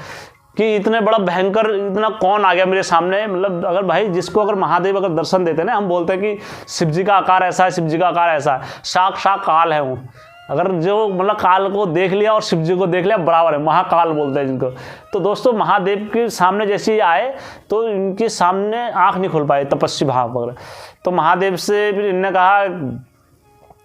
कि इतने बड़ा भयंकर, इतना कौन आ गया मेरे सामने। मतलब अगर जिसको अगर महादेव अगर दर्शन देते हैं ना, हम बोलते हैं कि शिव जी का आकार ऐसा है, शिव जी का आकार ऐसा है, साक्षात काल है वो। अगर जो मतलब काल को देख लिया और शिव जी को देख लिया बराबर है, महाकाल बोलते हैं जिनको। तो दोस्तों महादेव के सामने जैसे ही आए तो इनके सामने आंख नहीं खोल पाए तपस्वी भाव वगैरह। तो महादेव से फिर इनने कहा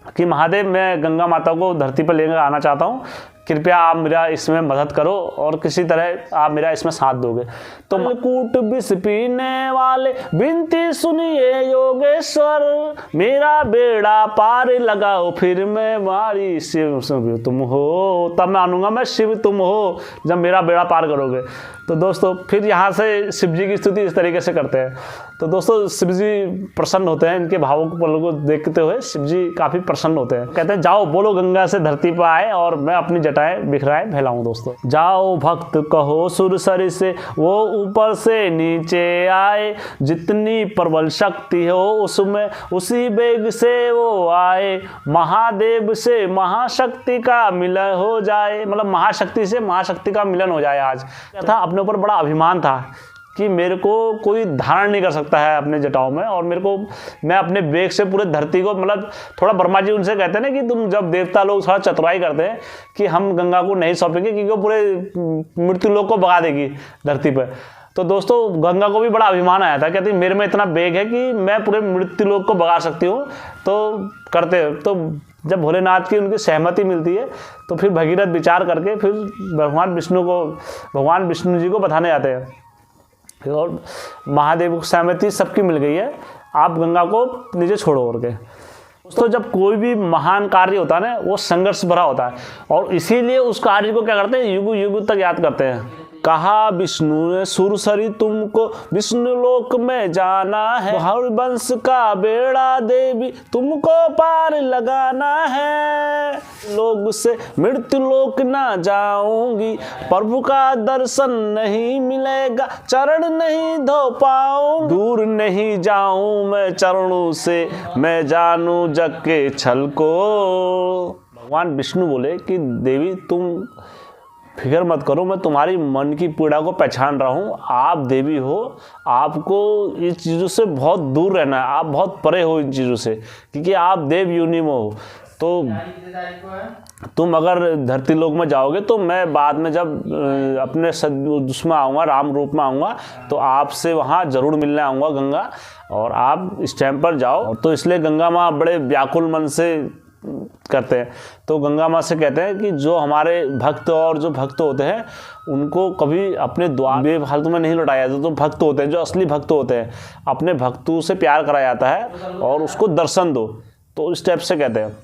कि महादेव मैं गंगा माता को धरती पर लेकर आना चाहता हूँ, कृपया आप मेरा इसमें मदद करो और किसी तरह आप मेरा इसमें साथ दोगे। तो कूट विष पीने वाले विनती सुनिए योगेश्वर, मेरा बेड़ा पार लगाओ फिर मैं मारी शिव तुम हो, तब मैं मानूंगा मैं शिव तुम हो जब मेरा बेड़ा पार करोगे। तो दोस्तों फिर यहाँ से शिव जी की स्तुति इस तरीके से करते हैं। तो दोस्तों शिव जी प्रसन्न होते हैं, इनके भावों को देखते हुए शिव जी काफ़ी प्रसन्न होते हैं। कहते हैं जाओ बोलो गंगा से धरती पर आए और मैं अपनी जटाएं बिखराए फैलाऊं। दोस्तों जाओ भक्त कहो सुरसरी से वो ऊपर से नीचे आए, जितनी प्रबल शक्ति हो उसमें उसी वेग से वो आए, महादेव से महाशक्ति का मिलन हो जाए। मतलब महाशक्ति से महाशक्ति का मिलन हो जाए। आज था अपने ऊपर बड़ा अभिमान था कि मेरे को कोई धारण नहीं कर सकता है अपने जटाओं में, और मैं अपने वेग से पूरे धरती को, मतलब थोड़ा ब्रह्मा जी उनसे कहते हैं ना कि तुम जब देवता लोग थोड़ा चतुराई करते हैं कि हम गंगा को नहीं सौंपेंगे क्योंकि वो पूरे मृत्यु लोक को भगा देगी धरती पर। तो दोस्तों गंगा को भी बड़ा अभिमान आया था, कहती मेरे में इतना वेग है कि मैं पूरे मृत्यु लोक को भगा सकती हूँ। तो करते तो जब भोलेनाथ की उनकी सहमति मिलती है तो फिर भगीरथ विचार करके फिर भगवान विष्णु जी को बताने जाते हैं और महादेव को सहमति सबकी मिल गई है, आप गंगा को नीचे छोड़ो करके। दोस्तों जब कोई भी महान कार्य होता है ना, वो संघर्ष भरा होता है और इसीलिए उस कार्य को क्या करते हैं, युग युग तक याद करते हैं। कहा विष्णु ने सुरसरी तुमको विष्णु लोक में जाना है, हर वंश का बेड़ा देवी तुमको पार लगाना है, लोग से मृत्यु लोक ना जाऊंगी, प्रभु का दर्शन नहीं मिलेगा, चरण नहीं धो पाऊं, दूर नहीं जाऊं मैं चरणों से, मैं जानू जग के छल को। भगवान विष्णु बोले कि देवी तुम फिक्र मत करो, मैं तुम्हारी मन की पीड़ा को पहचान रहा हूँ, आप देवी हो, आपको इस चीज़ों से बहुत दूर रहना है, आप बहुत परे हो इन चीज़ों से, क्योंकि आप देव योनि में हो। तो तुम अगर धरती लोक में जाओगे तो मैं बाद में जब अपने उसमें आऊँगा, राम रूप में आऊँगा, तो आपसे वहाँ ज़रूर मिलने आऊँगा गंगा, और आप इस टाइम पर जाओ। तो इसलिए गंगा माँ बड़े व्याकुल मन से करते हैं। तो गंगा माँ से कहते हैं कि जो हमारे भक्त और जो भक्त होते हैं उनको कभी अपने द्वार बेफालतू में नहीं लौटाया जाता। तो भक्त होते हैं, जो असली भक्त होते हैं, अपने भक्तों से प्यार कराया जाता है और उसको दर्शन दो। तो इस टाइप से कहते हैं,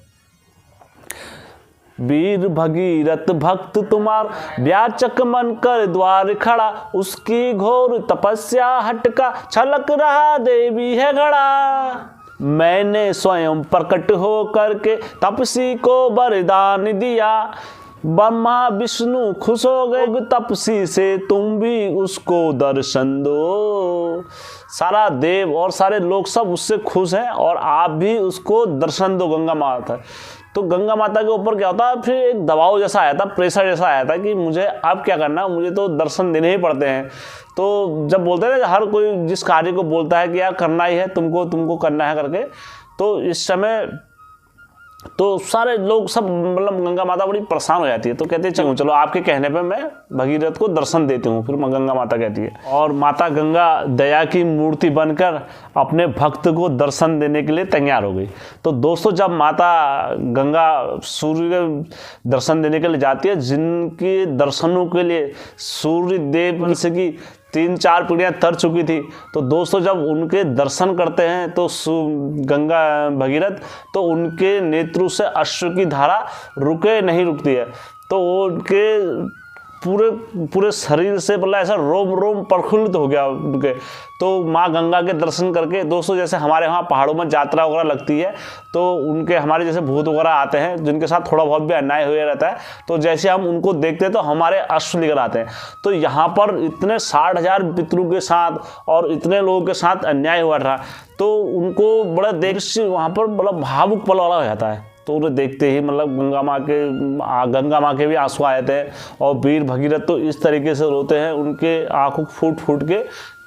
वीर भगीरथ भक्त तुम्हार व्याचक मन कर द्वार खड़ा, उसकी घोर तपस्या हटका छलक रहा देवी है घड़ा। मैंने स्वयं प्रकट हो करके तपसी को वरदान दिया, ब्रह्मा विष्णु खुश हो गए तपसी से, तुम भी उसको दर्शन दो। सारा देव और सारे लोग सब उससे खुश हैं और आप भी उसको दर्शन दो गंगा माता। तो गंगा माता के ऊपर क्या होता है, फिर एक दबाव जैसा आया था, प्रेशर जैसा आया था कि मुझे अब क्या करना, मुझे तो दर्शन देने ही पड़ते हैं। तो जब बोलते हैं ना, हर कोई जिस कार्य को बोलता है कि यार करना ही है, तुमको करना है करके, तो इस समय तो सारे लोग सब मतलब गंगा माता बड़ी परेशान हो जाती है। तो कहते हैं चलो आपके कहने पे मैं भगीरथ को दर्शन देती हूँ। फिर गंगा माता कहती है, और माता गंगा दया की मूर्ति बनकर अपने भक्त को दर्शन देने के लिए तैयार हो गई। तो दोस्तों जब माता गंगा सूर्य के दर्शन देने के लिए जाती है, जिनके दर्शनों के लिए सूर्य देव वंश की 3-4 पीढ़ियाँ तर चुकी थी, तो दोस्तों जब उनके दर्शन करते हैं तो गंगा भगीरथ, तो उनके नेत्रों से अश्रु की धारा नहीं रुकती है। तो उनके पूरे शरीर से मतलब ऐसा रोम रोम प्रफुल्लित हो गया उनके। तो माँ गंगा के दर्शन करके दोस्तों, जैसे हमारे वहाँ पहाड़ों में यात्रा वगैरह लगती है, तो उनके हमारे जैसे भूत वगैरह आते हैं जिनके साथ थोड़ा बहुत भी अन्याय हुआ रहता है, तो जैसे हम उनको देखते हैं तो हमारे अश्रु निकल आते हैं। तो यहाँ पर इतने 60,000 पितरों के साथ और इतने लोगों के साथ अन्याय हुआ था, तो उनको बड़ा दृश्य वहाँ पर बड़ा भावुक पल वाला हो जाता है। तो उन्हें देखते ही मतलब गंगा माँ के भी आंसू आए थे, और वीर भगीरथ तो इस तरीके से रोते हैं, उनके आंखों फूट के।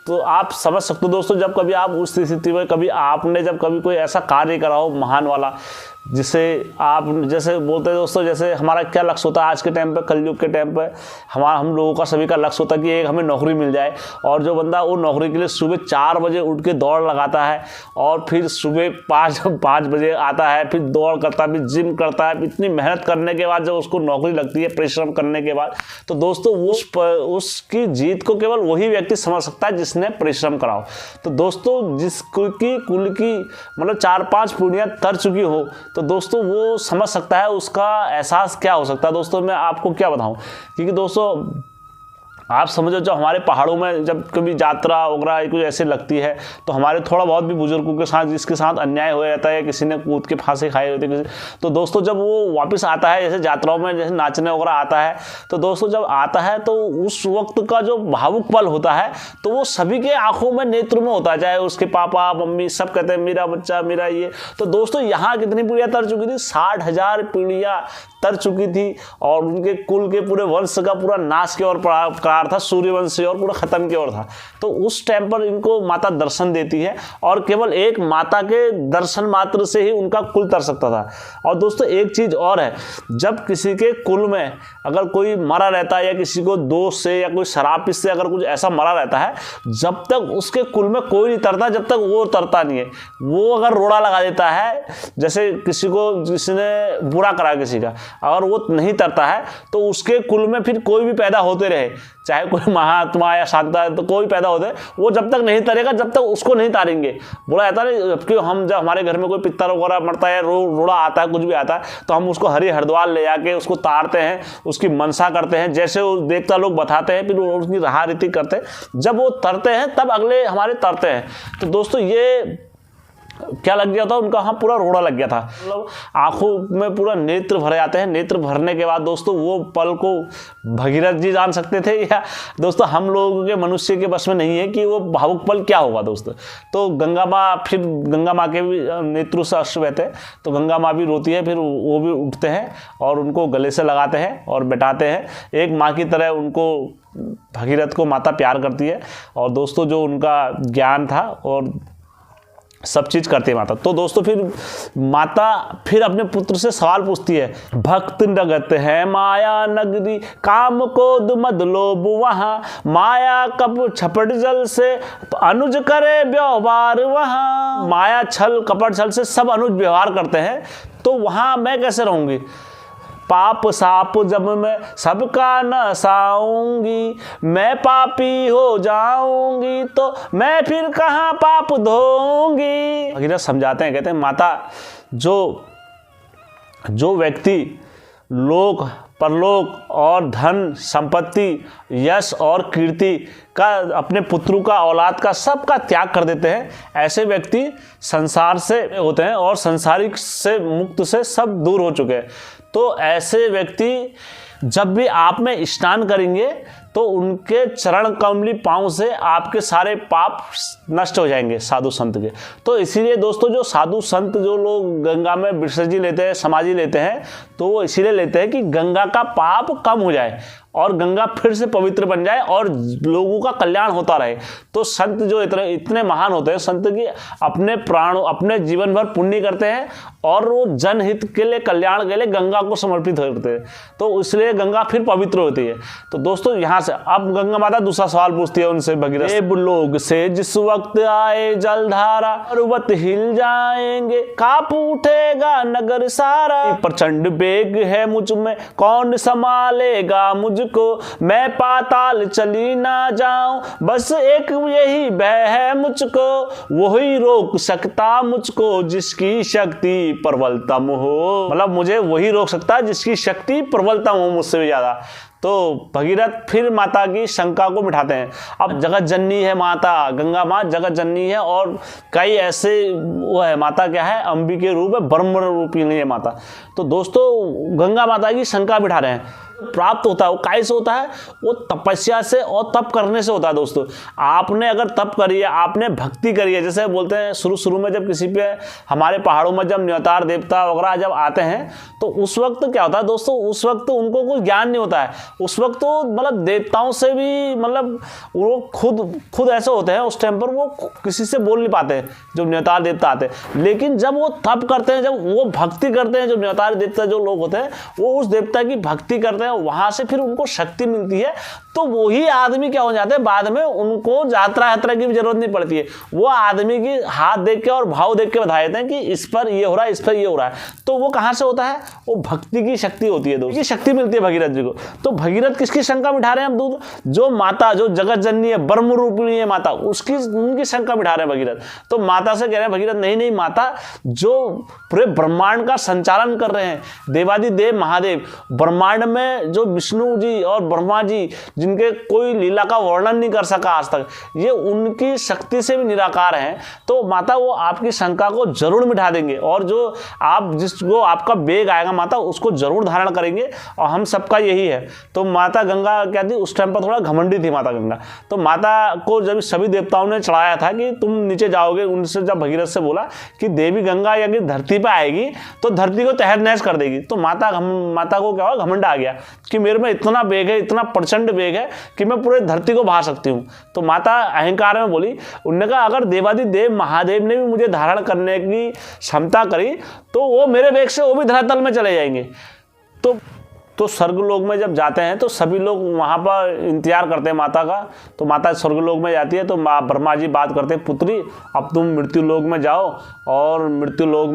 तो आप समझ सकते हो दोस्तों, जब कभी आप उस स्थिति में जब कभी कोई ऐसा कार्य करा हो महान वाला, जिसे आप जैसे बोलते हैं दोस्तों, जैसे हमारा क्या लक्ष्य होता है आज के टाइम पे, कलयुग के टाइम पे हम लोगों का सभी का लक्ष्य होता है कि एक हमें नौकरी मिल जाए। और जो बंदा वो नौकरी के लिए सुबह 4 बजे उठ के दौड़ लगाता है, और फिर सुबह 5 बजे आता है, फिर दौड़ करता है, फिर जिम करता है, इतनी मेहनत करने के बाद जब उसको नौकरी लगती है, परिश्रम करने के बाद, तो दोस्तों उसकी जीत को केवल वही व्यक्ति समझ सकता है जिसने परिश्रम करा हो। तो दोस्तों जिसकी कुल की मतलब 4-5 पीढ़ियाँ तर चुकी हो, तो दोस्तों वो समझ सकता है उसका एहसास क्या हो सकता है। दोस्तों मैं आपको क्या बताऊं, क्योंकि दोस्तों आप समझो, जब हमारे पहाड़ों में जब कभी यात्रा वगैरह कुछ ऐसे लगती है, तो हमारे थोड़ा बहुत भी बुजुर्गों के साथ जिसके साथ अन्याय हो जाता है, किसी ने कूद के फांसी खाई होती है, तो दोस्तों जब वो वापस आता है, जैसे यात्राओं में जैसे नाचने वगैरह आता है, तो दोस्तों जब आता है तो उस वक्त का जो भावुक पल होता है, तो वो सभी के आंखों में नेत्र में होता है, चाहे उसके पापा मम्मी सब कहते हैं मेरा बच्चा मेरा ये। तो दोस्तों यहाँ कितनी पीढ़ियाँ तर चुकी थी, 60,000 पीढ़ियाँ तर चुकी थी, और उनके कुल के पूरे वंश का पूरा नाश की ओर प्रकार था, सूर्यवंशी और पूरा खत्म की ओर था। तो उस टाइम पर इनको माता दर्शन देती है, और केवल एक माता के दर्शन मात्र से ही उनका कुल तर सकता था। और दोस्तों एक चीज और है, जब किसी के कुल में अगर कोई मरा रहता है, या किसी को दोष से या कोई शराब से अगर कुछ ऐसा मरा रहता है, जब तक उसके कुल में कोई नहीं तरता, जब तक वो तरता नहीं है। वो अगर रोड़ा लगा देता है, जैसे किसी ने बुरा करा किसी का, अगर वो नहीं तरता है, तो उसके कुल में फिर कोई भी पैदा होते रहे, चाहे कोई महात्मा या शांता है, तो कोई पैदा होते, वो जब तक नहीं तरेगा जब तक उसको नहीं तारेंगे। बोला जाता है जबकि हम जब हमारे घर में कोई पितर वगैरह मरता है, रोड़ा आता है, कुछ भी आता है, तो हम उसको हरिद्वार ले जाके उसको तारते हैं, उसकी मनसा करते हैं, जैसे वो देवता लोग बताते हैं, फिर उसकी रहा रीति करते हैं। जब वो तरते हैं तब अगले हमारे तरते हैं। तो दोस्तों ये क्या लग गया था उनका, हाँ पूरा रोड़ा लग गया था, मतलब आंखों में पूरा नेत्र भर जाते हैं। नेत्र भरने के बाद दोस्तों वो पल को भगीरथ जी जान सकते थे, या दोस्तों हम लोगों के मनुष्य के बस में नहीं है कि वो भावुक पल क्या होगा दोस्तों। तो गंगा माँ के भी नेत्रों से अश्रु बहते हैं, तो गंगा माँ भी रोती है, फिर वो भी उठते हैं और उनको गले से लगाते हैं और बैठाते हैं। एक माँ की तरह उनको भगीरथ को माता प्यार करती है। और दोस्तों जो उनका ज्ञान था और सब चीज़ करती है माता। तो दोस्तों फिर माता फिर अपने पुत्र से सवाल पूछती है, भक्त नगत है माया नगरी, काम क्रोध मद लोभ वहाँ, माया कप छपट जल से अनुज करे व्यवहार वहाँ। माया छल कपट छल से सब अनुज व्यवहार करते हैं, तो वहाँ मैं कैसे रहूँगी। पाप साप जब मैं सबका न साऊंगी, मैं पापी हो जाऊंगी, तो मैं फिर कहाँ पाप धोऊंगी। भगीरथ समझाते हैं, कहते हैं माता जो व्यक्ति लोक परलोक और धन संपत्ति यश और कीर्ति का अपने पुत्रों का औलाद का सबका त्याग कर देते हैं, ऐसे व्यक्ति संसार से होते हैं और संसारिक से मुक्त से सब दूर हो चुके हैं। तो ऐसे व्यक्ति जब भी आप में स्नान करेंगे तो उनके चरण कमली पाँव से आपके सारे पाप नष्ट हो जाएंगे साधु संत के। तो इसीलिए दोस्तों जो साधु संत जो लोग गंगा में विसर्जी लेते हैं, समाधि लेते हैं, तो वो इसीलिए लेते हैं कि गंगा का पाप कम हो जाए और गंगा फिर से पवित्र बन जाए और लोगों का कल्याण होता रहे। तो संत जो इतने महान होते हैं, संत की अपने प्राण अपने जीवन भर पुण्य करते हैं और वो जनहित के लिए कल्याण के लिए गंगा को समर्पित करते हैं, तो इसलिए गंगा फिर पवित्र होती है। तो दोस्तों यहाँ से अब गंगा माता दूसरा सवाल पूछती है उनसे भगीरथ, देव लोग से जिस वक्त आए जलधारा, पर्वत हिल जाएंगे कांप उठेगा नगर सारा, प्रचंड बेग है मुझ में कौन संभालेगा मुझको, मैं पाताल चली ना जाऊं बस एक यही भय है मुझको, वही रोक सकता मुझको जिसकी शक्ति प्रबलतम हो। मतलब मुझे वही रोक सकता है जिसकी शक्ति प्रबलतम हो मुझसे भी ज्यादा। तो भगीरथ फिर माता की शंका को मिटाते हैं। अब जगत जननी है माता, गंगा माँ जगत जननी है और कई ऐसे वो है माता क्या है, अंबिके रूप है, ब्रह्म रूपिणी है माता। तो दोस्तों गंगा माता की शंका बिठा रहे हैं। प्राप्त होता है वो काय से होता है, वो तपस्या से और तप करने से होता है। दोस्तों आपने अगर तप करी है, आपने भक्ति करी है, जैसे बोलते हैं शुरू में जब किसी पे हमारे पहाड़ों में जब न्योतार देवता वगैरह जब आते हैं तो उस वक्त क्या होता है दोस्तों, उस वक्त उनको कोई ज्ञान नहीं होता है। उस वक्त तो मतलब देवताओं से भी मतलब वो खुद ऐसे होते हैं उस टाइम पर, वो किसी से बोल नहीं पाते जब न्योतार देवता आते हैं। लेकिन जब वो तप करते हैं, जब वो भक्ति करते हैं, जो न्योतार देवता जो लोग होते हैं वो उस देवता की भक्ति करते हैं, वहां से फिर उनको शक्ति मिलती है। तो वही आदमी क्या हो जाते हैं, बाद में उनको यात्रा की भी जरूरत नहीं पड़ती है। वो आदमी की हाथ देख के और भाव देख के बता देते हैं कि इस पर ये हो रहा है, इस पर ये हो रहा है। तो वो कहां से होता है, वो भक्ति की शक्ति होती है दोस्तों, शक्ति मिलती है भगीरथ जी को। तो भगीरथ किसकी शंका मिठा रहे हैं हम, जो माता जो जगत जननी है, ब्रह्म रूपिणी है माता, उनकी शंका मिठा रहे हैं भगीरथ। तो माता से कह रहे हैं भगीरथ, नहीं माता, जो पूरे ब्रह्मांड का संचालन कर रहे हैं, देवादिदेव महादेव, ब्रह्मांड में जो विष्णु जी और ब्रह्मा जी जिनके कोई लीला का वर्णन नहीं कर सका आज तक, ये उनकी शक्ति से भी निराकार हैं। तो माता वो आपकी शंका को जरूर मिटा देंगे और जो आप जिसको आपका बेग आएगा माता उसको जरूर धारण करेंगे, और हम सबका यही है। तो माता गंगा क्या थी उस टाइम पर, थोड़ा घमंडी थी माता गंगा। तो माता को जब सभी देवताओं ने चढ़ाया था कि तुम नीचे जाओगे, उनसे जब भगीरथ से बोला कि देवी गंगा यदि धरती पर आएगी तो धरती को तहस नहस कर देगी, तो माता को क्या हुआ, घमंड आ गया कि मेरे में इतना बेग है, इतना प्रचंड बेग है कि मैं पूरे धरती को बहा सकती हूँ। तो माता अहंकार में बोली, उन्होंने कहा अगर देवादिदेव महादेव ने भी मुझे धारण करने की क्षमता करी तो वो मेरे बेग से वो भी धरातल में चले जाएंगे। तो स्वर्गलोक में जब जाते हैं तो सभी लोग वहाँ पर इंतजार करते हैं माता का। तो माता स्वर्गलोक में जाती है तो ब्रह्मा जी बात करते हैं, पुत्री अब तुम मृत्यु लोक में जाओ और मृत्यु लोक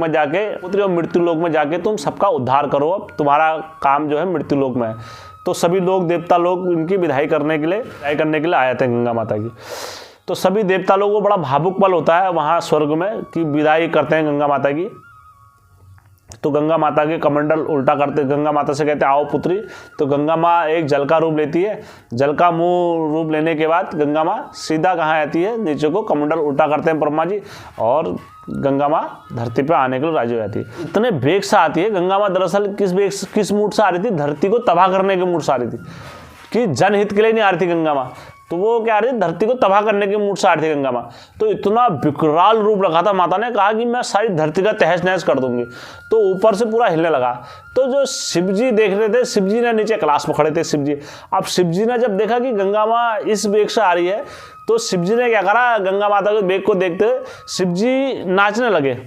में जाके तुम सबका उद्धार करो, अब तुम्हारा काम जो है मृत्यु लोक में है। तो सभी लोग देवता लोग इनकी विदाई करने के लिए आए थे गंगा माता की। तो सभी देवता लोगों को बड़ा भावुक पल होता है वहाँ स्वर्ग में कि विदाई करते हैं गंगा माता की। तो गंगा माता के कमंडल उल्टा करते, गंगा माता से कहते हैं आओ पुत्री। तो गंगा माँ एक जल का रूप लेती है, जल का मुंह रूप लेने के बाद गंगा माँ सीधा कहाँ आती है, नीचे को कमंडल उल्टा करते हैं ब्रह्मा जी, और गंगा माँ धरती पे आने के लिए राजी हो जाती है। इतने बेग से आती है गंगा माँ, दरअसल किस मूड से आ रही थी, धरती को तबाह करने के मूड से आ रही थी, कि जनहित के लिए नहीं आ रही थी गंगा माँ। तो वो क्या रही, धरती को तबाह करने के मूड से आ रही थी गंगा माँ। तो इतना विकराल रूप रखा था माता ने, कहा कि मैं सारी धरती का तहस नहस कर दूंगी। तो ऊपर से पूरा हिलने लगा। तो जो शिव जी देख रहे थे, शिव जी ने नीचे क्लास पकड़े थे शिव जी। अब शिव जी ने जब देखा कि गंगा माँ इस वेग से आ रही है तो शिव जी ने क्या करा, गंगा माता के वेग को देखते हुए शिव जी नाचने लगे।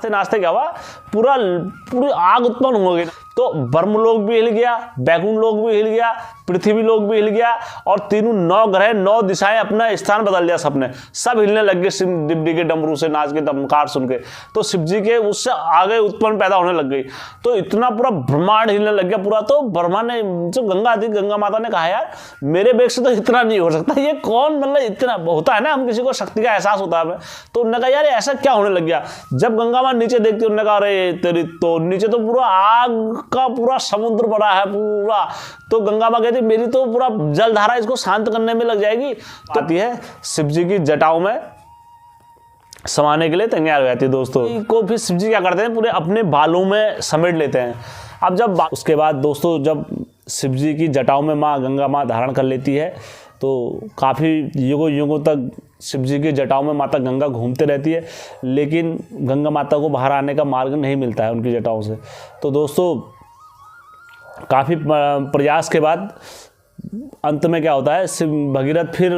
नाचते क्या हुआ, पूरी आग उत्पन्न हो गई। तो ब्रह्मलोक भी हिल गया, बैकुंठ लोक भी हिल गया, पृथ्वी लोक भी हिल गया, और तीनों 9 ग्रह 9 दिशाएं अपना स्थान बदल दिया। सबने सब हिलने लग गए शिव डिब्डी के डमरू से, नाच के दमकार सुन के। तो शिव जी के उससे आगे उत्पन्न पैदा होने लग गई। तो इतना पूरा ब्रह्मांड हिलने लग गया पूरा। तो ब्रह्मा ने, जो गंगा थी, गंगा माता ने कहा यार मेरे बेग से तो इतना नहीं हो सकता, ये कौन, मतलब इतना होता है ना, हम किसी को शक्ति का एहसास होता है। तो उन्होंने कहा यार ऐसा क्या होने लग गया। जब गंगा माँ नीचे देखती, उन्होंने कहा अरे तेरी तो नीचे तो पूरा आग का पूरा समुद्र बड़ा है पूरा। तो गंगा माँ कहती मेरी तो पूरा जलधारा इसको शांत करने में लग जाएगी। तो आती है शिव जी की जटाओं में समाने के लिए तैयार हो जाती है दोस्तों। को फिर शिव जी क्या करते हैं, पूरे अपने बालों में समेट लेते हैं। अब जब उसके बाद दोस्तों, जब शिव जी की जटाओं में माँ गंगा माँ धारण कर लेती है, तो काफ़ी युगों युगों तक शिव जी की जटाओं में माता गंगा घूमते रहती है, लेकिन गंगा माता को बाहर आने का मार्ग नहीं मिलता है उनकी जटाओं से। तो दोस्तों काफ़ी प्रयास के बाद अंत में क्या होता है, शिव भगीरथ फिर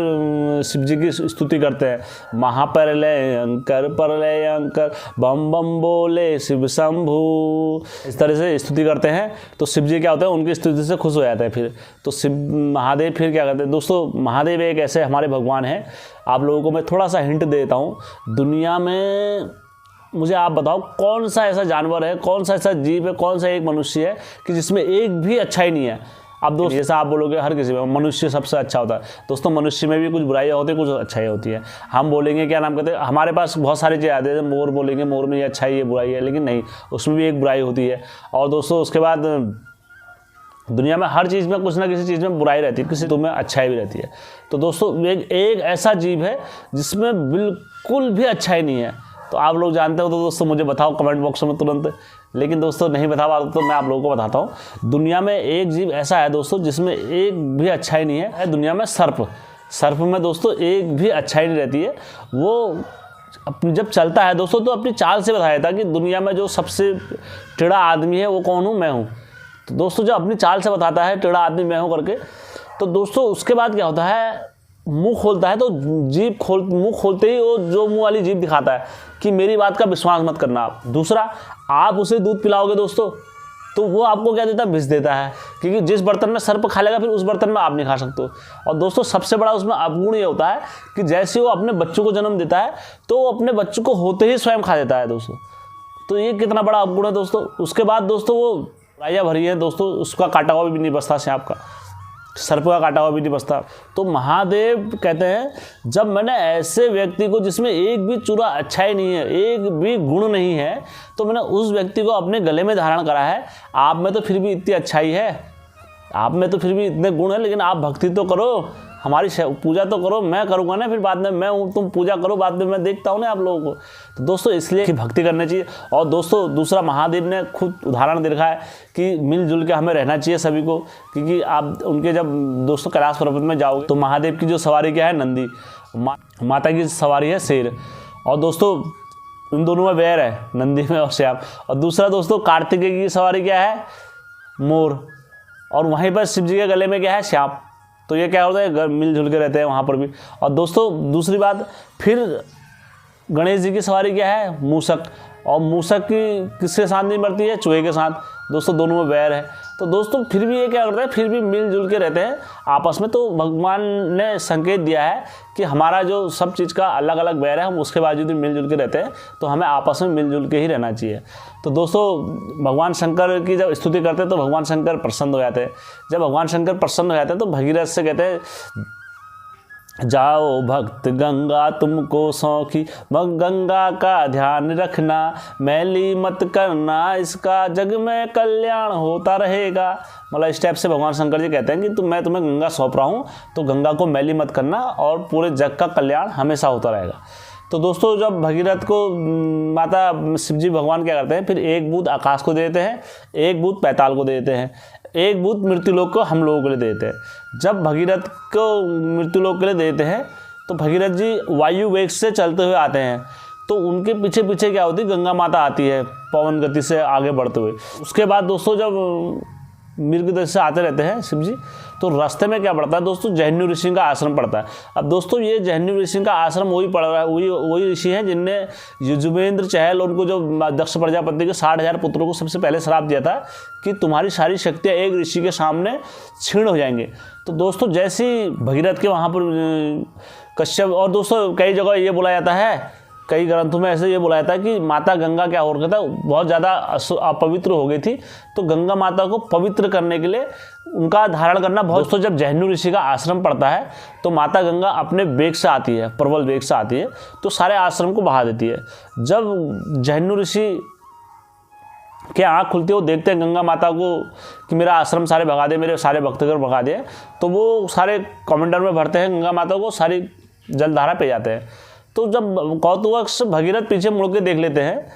शिव जी की स्तुति करते हैं, महाप्रलयंकर प्रलयंकर बम बम बोले शिव शंभु, इस तरह से स्तुति करते हैं। तो शिव जी क्या होता है, उनकी स्तुति से खुश हो जाते हैं फिर। तो शिव महादेव फिर क्या करते हैं दोस्तों, महादेव एक ऐसे हमारे भगवान हैं। आप लोगों को मैं थोड़ा सा हिंट देता हूँ, दुनिया में मुझे आप बताओ कौन सा ऐसा जानवर है, कौन सा ऐसा जीव है, कौन सा एक मनुष्य है कि जिसमें एक भी अच्छाई नहीं है। अब दोस्त जैसा आप बोलोगे हर किसी में मनुष्य सबसे अच्छा होता है। दोस्तों मनुष्य में भी कुछ बुराइयाँ होती है, कुछ अच्छाई होती है। हम बोलेंगे क्या नाम कहते हैं, हमारे पास बहुत सारी चीज़ें आती है। मोर बोलेंगे मोर में ये अच्छाई है बुराई है, लेकिन नहीं, उसमें भी एक बुराई होती है। और दोस्तों उसके बाद दुनिया में हर चीज़ में कुछ ना किसी चीज़ में बुराई रहती है, किसी तो में अच्छाई भी रहती है। तो दोस्तों एक ऐसा जीव है जिसमें बिल्कुल भी अच्छाई नहीं है। तो आप लोग जानते हो तो दोस्तों मुझे बताओ कमेंट बॉक्स में तुरंत। लेकिन दोस्तों नहीं बता पा तो मैं आप लोगों को बताता हूँ। दुनिया में एक जीव ऐसा है दोस्तों जिसमें एक भी अच्छाई नहीं है। दुनिया में सर्प में दोस्तों एक भी अच्छाई नहीं रहती है। वो अपनी जब चलता है दोस्तों तो अपनी चाल से बताया था कि दुनिया में जो सबसे टेढ़ा आदमी है वो कौन हूँ, मैं हूँ। तो दोस्तों जब अपनी चाल से बताता है टेढ़ा आदमी मैं हूँ करके, तो दोस्तों उसके बाद क्या होता है, मुंह खोलता है। तो मुंह खोलते ही वो जो मुंह वाली जीभ दिखाता है कि मेरी बात का विश्वास मत करना आप। दूसरा, आप उसे दूध पिलाओगे दोस्तों तो वो आपको क्या देता है, विष देता है, क्योंकि जिस बर्तन में सर्प खा लेगा फिर उस बर्तन में आप नहीं खा सकते। और दोस्तों सबसे बड़ा उसमें अवगुण ये होता है कि जैसे वो अपने बच्चों को जन्म देता है तो वो अपने बच्चों को होते ही स्वयं खा देता है दोस्तों। तो ये कितना बड़ा अवगुण है दोस्तों। उसके बाद दोस्तों वो राया भरी है दोस्तों, उसका काटा हुआ भी नहीं बचता, सांप का सर्प का काटा हुआ भी नहीं बचता। तो महादेव कहते हैं जब मैंने ऐसे व्यक्ति को जिसमें एक भी चूरा अच्छाई नहीं है, एक भी गुण नहीं है, तो मैंने उस व्यक्ति को अपने गले में धारण करा है। आप में तो फिर भी इतनी अच्छाई है, आप में तो फिर भी इतने गुण है, लेकिन आप भक्ति तो करो, हमारी पूजा तो करो। मैं करूँगा ना फिर बाद में, मैं हूँ, तुम पूजा करो बाद में, मैं देखता हूँ ना आप लोगों को। तो दोस्तों इसलिए कि भक्ति करनी चाहिए। और दोस्तों दूसरा, महादेव ने खुद उदाहरण दिखा है कि मिलजुल के हमें रहना चाहिए सभी को, क्योंकि आप उनके जब दोस्तों कैलाश पर्वत में जाओगे तो महादेव की जो सवारी क्या है नंदी, माता की सवारी है शेर। और दोस्तों उन दोनों में वैर है, नंदी में और श्याम। और दूसरा दोस्तों कार्तिकेय की सवारी क्या है, मोर। और वहीं पर शिव जी के गले में क्या है, सांप। तो ये क्या होता है, मिलजुल के रहते हैं वहाँ पर भी। और दोस्तों दूसरी बात, फिर गणेश जी की सवारी क्या है, मूषक। और मूषक की किसके साथ नहीं मरती है, चूहे के साथ। दोस्तों दोनों में वैर है। तो दोस्तों फिर भी ये क्या करते हैं, फिर भी मिलजुल के रहते हैं आपस में। तो भगवान ने संकेत दिया है कि हमारा जो सब चीज़ का अलग अलग वैर है, हम उसके बावजूद भी मिलजुल के रहते हैं, तो हमें आपस में मिलजुल के ही रहना चाहिए। तो दोस्तों भगवान शंकर की जब स्तुति करते हैं तो भगवान शंकर प्रसन्न हो जाते हैं। जब भगवान शंकर प्रसन्न हो जाते हैं तो भगीरथ से कहते हैं, जाओ भक्त गंगा तुमको सौखी, गंगा का ध्यान रखना, मैली मत करना, इसका जग में कल्याण होता रहेगा। मतलब इस टाइप से भगवान शंकर जी कहते हैं कि मैं तुम्हें गंगा सौंप रहा हूँ, तो गंगा को मैली मत करना और पूरे जग का कल्याण हमेशा होता रहेगा। तो दोस्तों जब भगीरथ को माता शिव जी भगवान क्या करते हैं, फिर एक बूंद आकाश को दे देते हैं, एक बूंद पैताल को दे देते हैं, एक बूंद मृत्युलोक को हम लोगों के लिए देते हैं। जब भगीरथ को मृत्युलोक के लिए देते हैं तो भगीरथ जी वायु वेग से चलते हुए आते हैं। तो उनके पीछे पीछे क्या होती है, गंगा माता आती है पवन गति से आगे बढ़ते हुए। उसके बाद दोस्तों जब मृग देश से आते रहते हैं शिव जी। तो रास्ते में क्या पड़ता है दोस्तों, जहन्यू ऋषि का आश्रम पड़ता है। अब दोस्तों ये जहन्यू ऋषि का आश्रम वही पड़ रहा है, वही ऋषि हैं जिनने युजवेंद्र चहल उनको जो दक्ष प्रजापति के 60,000 पुत्रों को सबसे पहले श्राप दिया था कि तुम्हारी सारी शक्तियाँ एक ऋषि के सामने क्षीण हो जाएंगे। तो दोस्तों जैसी भगीरथ के वहाँ पर कश्यप, और दोस्तों कई जगह ये बोला जाता है, कई ग्रंथों में ऐसे ये बोला जाता है कि माता गंगा क्या हो रखा था, बहुत ज़्यादा अपवित्र हो गई थी, तो गंगा माता को पवित्र करने के लिए उनका धारण करना बहुत। दोस्तों जब जहन्यू ऋषि का आश्रम पड़ता है तो माता गंगा अपने वेग से आती है, प्रबल वेग से आती है, तो सारे आश्रम को बहा देती है। जब जहन्यू ऋषि के आँख खुलती है, वो देखते हैं गंगा माता को कि मेरा आश्रम सारे भगा दे, मेरे सारे भक्तगण भगा दे, तो वो सारे कमंडल में भरते हैं गंगा माता को, सारी जलधारा पे जाते हैं। तो जब कौतुकवश भगीरथ पीछे मुड़ के देख लेते हैं,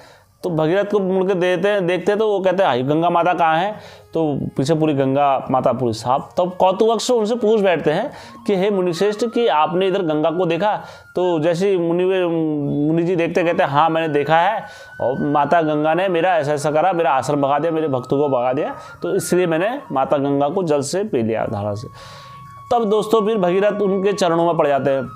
तो भगीरथ को मुड़ के देखते हैं तो वो कहते हैं गंगा माता कहाँ है, तो पीछे पूरी गंगा माता पूरी साफ। तब कौतुकवश उनसे पूछ बैठते हैं कि हे मुनिश्रेष्ठ कि आपने इधर गंगा को देखा? तो जैसे मुनि जी देखते कहते हैं हाँ मैंने देखा है, और माता गंगा ने मेरा ऐसा ऐसा करा, मेरा आश्रम भगा दिया, मेरे भक्तों को भगा दिया, तो इसलिए मैंने माता गंगा को जल से पी लिया, धारा से। तब दोस्तों फिर भगीरथ उनके चरणों में पड़ जाते हैं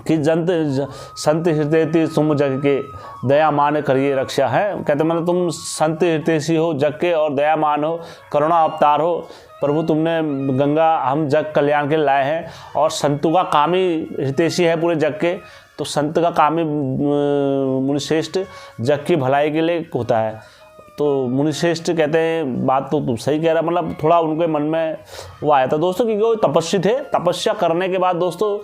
कि संत हृदय तुम जग के दया मान करिए रक्षा है। कहते मतलब तुम संत हृदय हो जग के और दयामान हो, करुणा अवतार हो प्रभु, तुमने गंगा हम जग कल्याण के लाए हैं, और संतों का कामी हितैषी है पूरे जग के, तो संत का कामी मुनिश्रेष्ठ जग की भलाई के लिए होता है। तो मुनिश्रेष्ठ कहते हैं बात तो तुम सही कह रहा, मतलब थोड़ा उनके मन में वो आया था दोस्तों, क्योंकि वो तपस्वी थे। तपस्या करने के बाद दोस्तों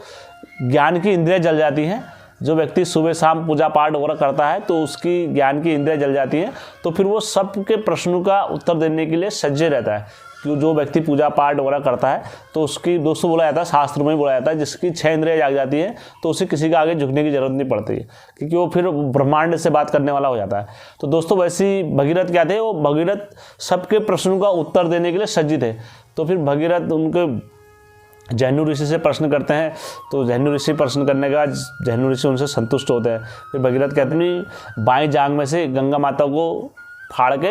ज्ञान की इंद्रियां जल जाती हैं। जो व्यक्ति सुबह शाम पूजा पाठ वगैरह करता है तो उसकी ज्ञान की इंद्रियां जल जाती हैं, तो फिर वो सबके प्रश्नों का उत्तर देने के लिए सज्ज रहता है। जो व्यक्ति पूजा पाठ वगैरह करता है तो उसकी दोस्तों बोला जाता है, शास्त्र में बोला जाता है, जिसकी 6 इंद्रियां जाग जाती हैं तो उसे किसी के आगे झुकने की जरूरत नहीं पड़ती है, क्योंकि वो फिर ब्रह्मांड से बात करने वाला हो जाता है। तो दोस्तों वैसी भगीरथ क्या थे, वो भगीरथ सबके प्रश्नों का उत्तर देने के लिए सज्जित थे। तो फिर भगीरथ उनके जहन्यू ऋषि से प्रश्न करते हैं, तो जहन्यू ऋषि प्रश्न करने के बाद जहन्यू ऋषि उनसे संतुष्ट होते हैं। फिर भगीरथ कहते हैं बाएं जांग में से गंगा माता को फाड़ के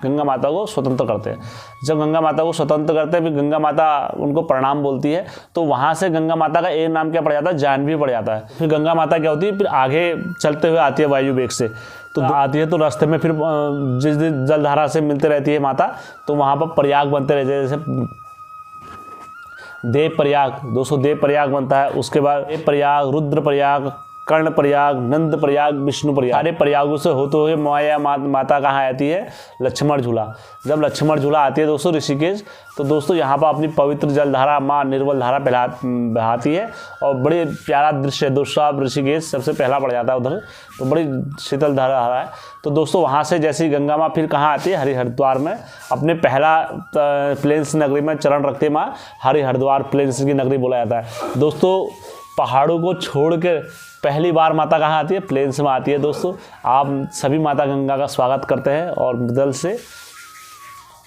गंगा माता को स्वतंत्र करते हैं। जब गंगा माता को स्वतंत्र करते हैं, फिर गंगा माता उनको प्रणाम बोलती है, तो वहाँ से गंगा माता का एक नाम क्या पड़ जाता है, जाह्नवी पड़ जाता है। फिर गंगा माता क्या होती है, फिर आगे चलते हुए आती है वायु वेग से, तो आती है तो रास्ते में फिर जिस दिन जलधारा से मिलते रहती है माता, तो वहाँ पर प्रयाग बनते रहते हैं, जैसे देव प्रयाग, दोस्तों देव प्रयाग बनता है। उसके बाद देव प्रयाग, रुद्र प्रयाग, कर्ण प्रयाग, नंद प्रयाग, विष्णु प्रयाग, सारे प्रयागों से होते हुए माया माता कहाँ आती है, लक्ष्मण झूला। जब लक्ष्मण झूला आती है दोस्तों ऋषिकेश, तो दोस्तों यहाँ पर अपनी पवित्र जलधारा माँ निर्मल धारा बहाती है, और बड़े प्यारा दृश्य है दोस्तों। आप ऋषिकेश सबसे पहला पड़ जाता है उधर, तो बड़ी शीतल धारा है। तो दोस्तों वहाँ से जैसी गंगा माँ फिर कहाँ आती है, हरिद्वार में अपने पहला प्लेन्स नगरी में चरण रखते माँ, हरिद्वार प्लेन्स की नगरी बोला जाता है। दोस्तों पहाड़ों को छोड़ के पहली बार माता कहाँ आती है, प्लेन्स में आती है। दोस्तों आप सभी माता गंगा का स्वागत करते हैं, और दिल से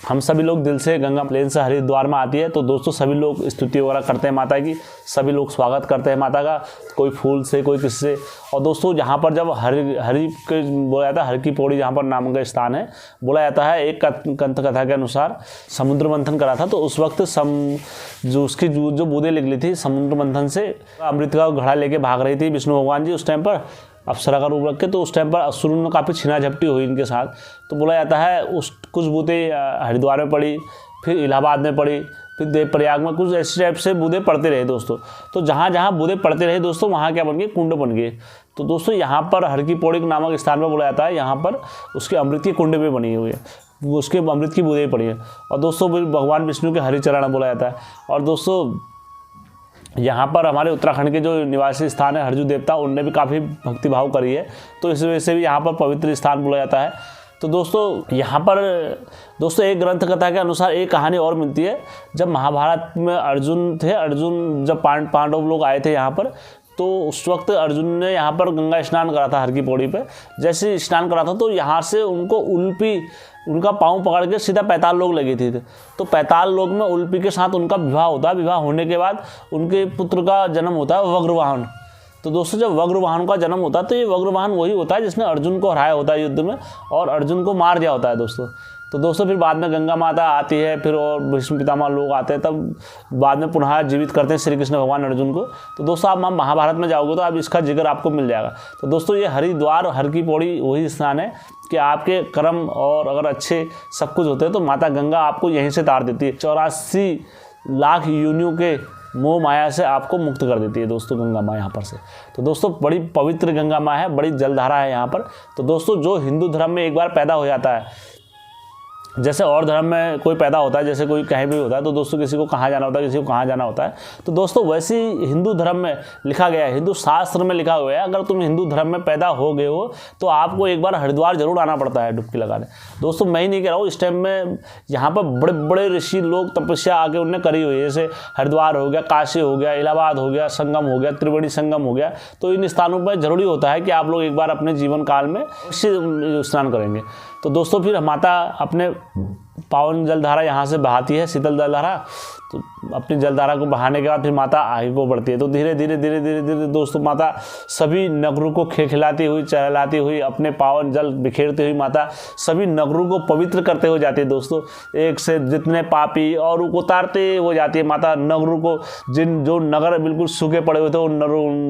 हम सभी लोग दिल से गंगा प्लेन से हरिद्वार में आती है, तो दोस्तों सभी लोग स्तुति वगैरह करते हैं माता की, सभी लोग स्वागत करते हैं माता का, कोई फूल से कोई किसी से। और दोस्तों यहाँ पर जब हरि के बोला जाता है, हर की पौड़ी जहाँ पर नाम का स्थान है, बोला जाता है एक कंथ कथा के अनुसार समुद्र मंथन करा था, तो उस वक्त जो उसकी जो बूंदें निकली थी समुद्र मंथन से, अमृत का घड़ा लेके भाग रही थी विष्णु भगवान जी उस टाइम पर अप्सरा का रूप रख के, तो उस टाइम पर असुरों में काफ़ी छीना झपटी हुई इनके साथ। तो बोला जाता है उस कुछ बूंदें हरिद्वार में पड़ी, फिर इलाहाबाद में पड़ी, फिर देवप्रयाग में, कुछ ऐसे टाइप से बूंदें पड़ते रहे दोस्तों। तो जहाँ जहाँ बूंदें पड़ते रहे दोस्तों, वहाँ क्या बन गए, कुंड बन गए। तो दोस्तों यहाँ पर हर की पौड़ी नामक स्थान पर बोला जाता है, यहाँ पर उसके अमृत की कुंड भी बनी हुई है, उसके अमृत की बूंदें पड़ी है। और दोस्तों भगवान विष्णु के हरिचरण बोला जाता है। और दोस्तों यहाँ पर हमारे उत्तराखंड के जो निवासी स्थान है हरजू देवता, उनने भी काफ़ी भक्तिभाव करी है, तो इस वजह से भी यहाँ पर पवित्र स्थान बोला जाता है। तो दोस्तों यहाँ पर दोस्तों एक ग्रंथ कथा के अनुसार एक कहानी और मिलती है। जब महाभारत में अर्जुन थे, अर्जुन जब पांडव लोग आए थे यहाँ पर, तो उस वक्त अर्जुन ने यहाँ पर गंगा स्नान करा था हर की पौड़ी पे। जैसे स्नान करा था तो यहाँ से उनको उल्पी, उनका पाँव पकड़ के सीधा 45 लोग लगे थे। तो 45 लोग में उल्पी के साथ उनका विवाह होता है। विवाह होने के बाद उनके पुत्र का जन्म होता है वज्रवाहन। तो दोस्तों जब वज्रवाहन का जन्म होता है तो ये वज्रवाहन वही होता है जिसने अर्जुन को हराया होता है युद्ध में और अर्जुन को मार दिया होता है दोस्तों। तो दोस्तों फिर बाद में गंगा माता आती है, फिर और भीष्म पितामह लोग आते हैं, तब बाद में पुनः जीवित करते हैं श्री कृष्ण भगवान अर्जुन को। तो दोस्तों आप महाभारत में जाओगे तो आप इसका जिक्र आपको मिल जाएगा। तो दोस्तों ये हरिद्वार हर की पौड़ी वही स्थान है कि आपके कर्म और अगर अच्छे सब कुछ होते हैं तो माता गंगा आपको यहीं से तार देती है। 84 लाख योनियों के मोह माया से आपको मुक्त कर देती है दोस्तों गंगा माँ यहाँ पर से। तो दोस्तों बड़ी पवित्र गंगा माँ है, बड़ी जलधारा है यहाँ पर। तो दोस्तों जो हिंदू धर्म में एक बार पैदा हो जाता है, जैसे और धर्म में कोई पैदा होता है, जैसे कोई कहीं भी होता है तो दोस्तों किसी को कहाँ जाना होता है, किसी को कहाँ जाना होता है, तो दोस्तों वैसे ही हिंदू धर्म में लिखा गया है, हिंदू शास्त्र में लिखा हुआ है, अगर तुम हिंदू धर्म में पैदा हो गए हो तो आपको एक बार हरिद्वार जरूर आना पड़ता है डुबकी लगाने। दोस्तों मैं ही नहीं कह रहा हूँ, इस टाइम में यहाँ पर बड़े बड़े ऋषि लोग तपस्या आके उनने करी हुई है, जैसे हरिद्वार हो गया, काशी हो गया, इलाहाबाद हो गया, संगम हो गया, त्रिवेणी संगम हो गया। तो इन स्थानों पर जरूरी होता है कि आप लोग एक बार अपने जीवन काल में स्नान करेंगे। तो दोस्तों फिर माता अपने पावन जलधारा यहाँ से बहाती है, शीतल जलधारा। तो अपनी जलधारा को बहाने के बाद फिर माता आगे को बढ़ती है। तो धीरे धीरे धीरे धीरे धीरे दोस्तों माता सभी नगरों को खिलाती हुई, चहलाती हुई, अपने पावन जल बिखेरती हुई माता सभी नगरों को पवित्र करते हुए जाती है। दोस्तों एक से जितने पापी और उतारते हो जाती है माता नगरों को, जो नगर बिल्कुल सूखे पड़े हुए थे उन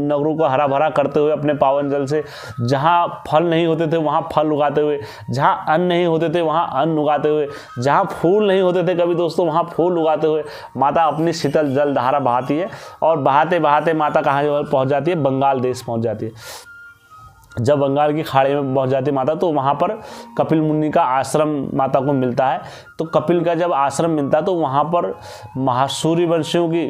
नगरों को हरा भरा करते हुए अपने पावन जल से। जहाँ फल नहीं होते थे वहाँ फल उगाते हुए, जहाँ अन्न नहीं होते थे वहाँ अन्न उगाते हुए, जहाँ फूल नहीं होते थे कभी दोस्तों वहाँ फूल उगाते हुए माता अपनी शीतल जल धारा बहाती है। और बहाते बहाते माता कहाँ पहुँच जाती है, बंगाल देश पहुँच जाती है। जब बंगाल की खाड़ी में पहुँच जाती है माता तो वहाँ पर कपिल मुनि का आश्रम माता को मिलता है। तो कपिल का जब आश्रम मिलता है तो वहाँ पर सूर्यवंशियों की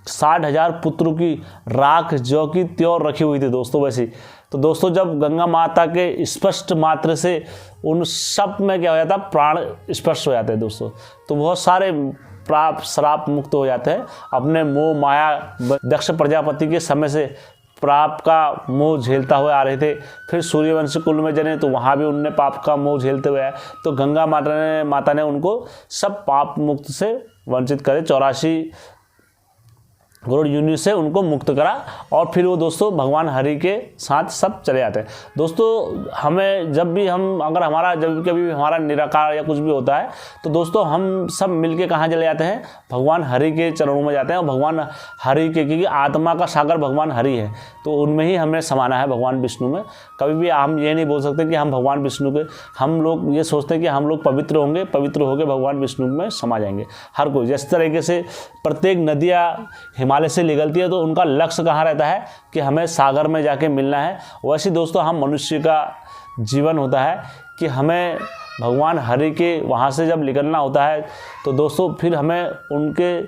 60,000 पुत्रों की राख जो कि त्योर रखी हुई थी दोस्तों वैसी। तो दोस्तों जब गंगा माता के स्पष्ट मात्र से उन सब में क्या हो जाता है, प्राण स्पष्ट हो जाते हैं दोस्तों। तो बहुत सारे प्राप श्राप मुक्त हो जाते हैं। अपने मोह माया दक्ष प्रजापति के समय से पाप का मोह झेलता हुए आ रहे थे, फिर सूर्यवंशी कुल में जने तो वहाँ भी उनने पाप का मोह झेलते हुए आए। तो गंगा माता ने उनको सब पाप मुक्त से वंचित करे, 84 करोड़ योनि से उनको मुक्त करा। और फिर वो दोस्तों भगवान हरि के साथ सब चले जाते हैं। दोस्तों हमें जब भी अगर हमारा जब कभी हमारा निराकार या कुछ भी होता है तो दोस्तों हम सब मिलके कहाँ चले जाते हैं, भगवान हरि के चरणों में जाते हैं। और भगवान हरि के, क्योंकि आत्मा का सागर भगवान हरि है तो उनमें ही हमें समाना है, भगवान विष्णु में। कभी भी हम ये नहीं बोल सकते कि हम भगवान विष्णु के, हम लोग ये सोचते हैं कि हम लोग पवित्र होंगे, पवित्र होकर भगवान विष्णु में समा जाएंगे हर कोई। जिस तरीके से प्रत्येक नदियाँ हिमालय से निकलती है तो उनका लक्ष्य कहाँ रहता है कि हमें सागर में जाके मिलना है, वैसे दोस्तों हम मनुष्य का जीवन होता है कि हमें भगवान हरि के वहाँ से जब निकलना होता है। तो दोस्तों फिर हमें उनके,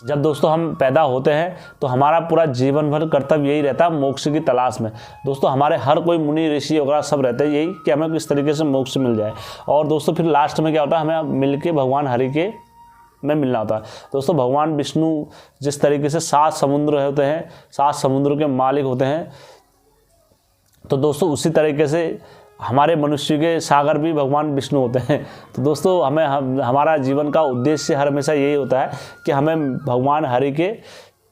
जब दोस्तों हम पैदा होते हैं तो हमारा पूरा जीवन भर कर्तव्य यही रहता है मोक्ष की तलाश में। दोस्तों हमारे हर कोई मुनि ऋषि वगैरह सब रहते हैं यही कि हमें किस तरीके से मोक्ष मिल जाए। और दोस्तों फिर लास्ट में क्या होता है, हमें मिल के भगवान हरि के में मिलना होता है। दोस्तों भगवान विष्णु जिस तरीके से 7 समुद्र होते हैं, 7 समुद्र के मालिक होते हैं, तो दोस्तों उसी तरीके से हमारे मनुष्य के सागर भी भगवान विष्णु होते हैं। तो दोस्तों हमारा जीवन का उद्देश्य हर हमेशा यही होता है कि हमें भगवान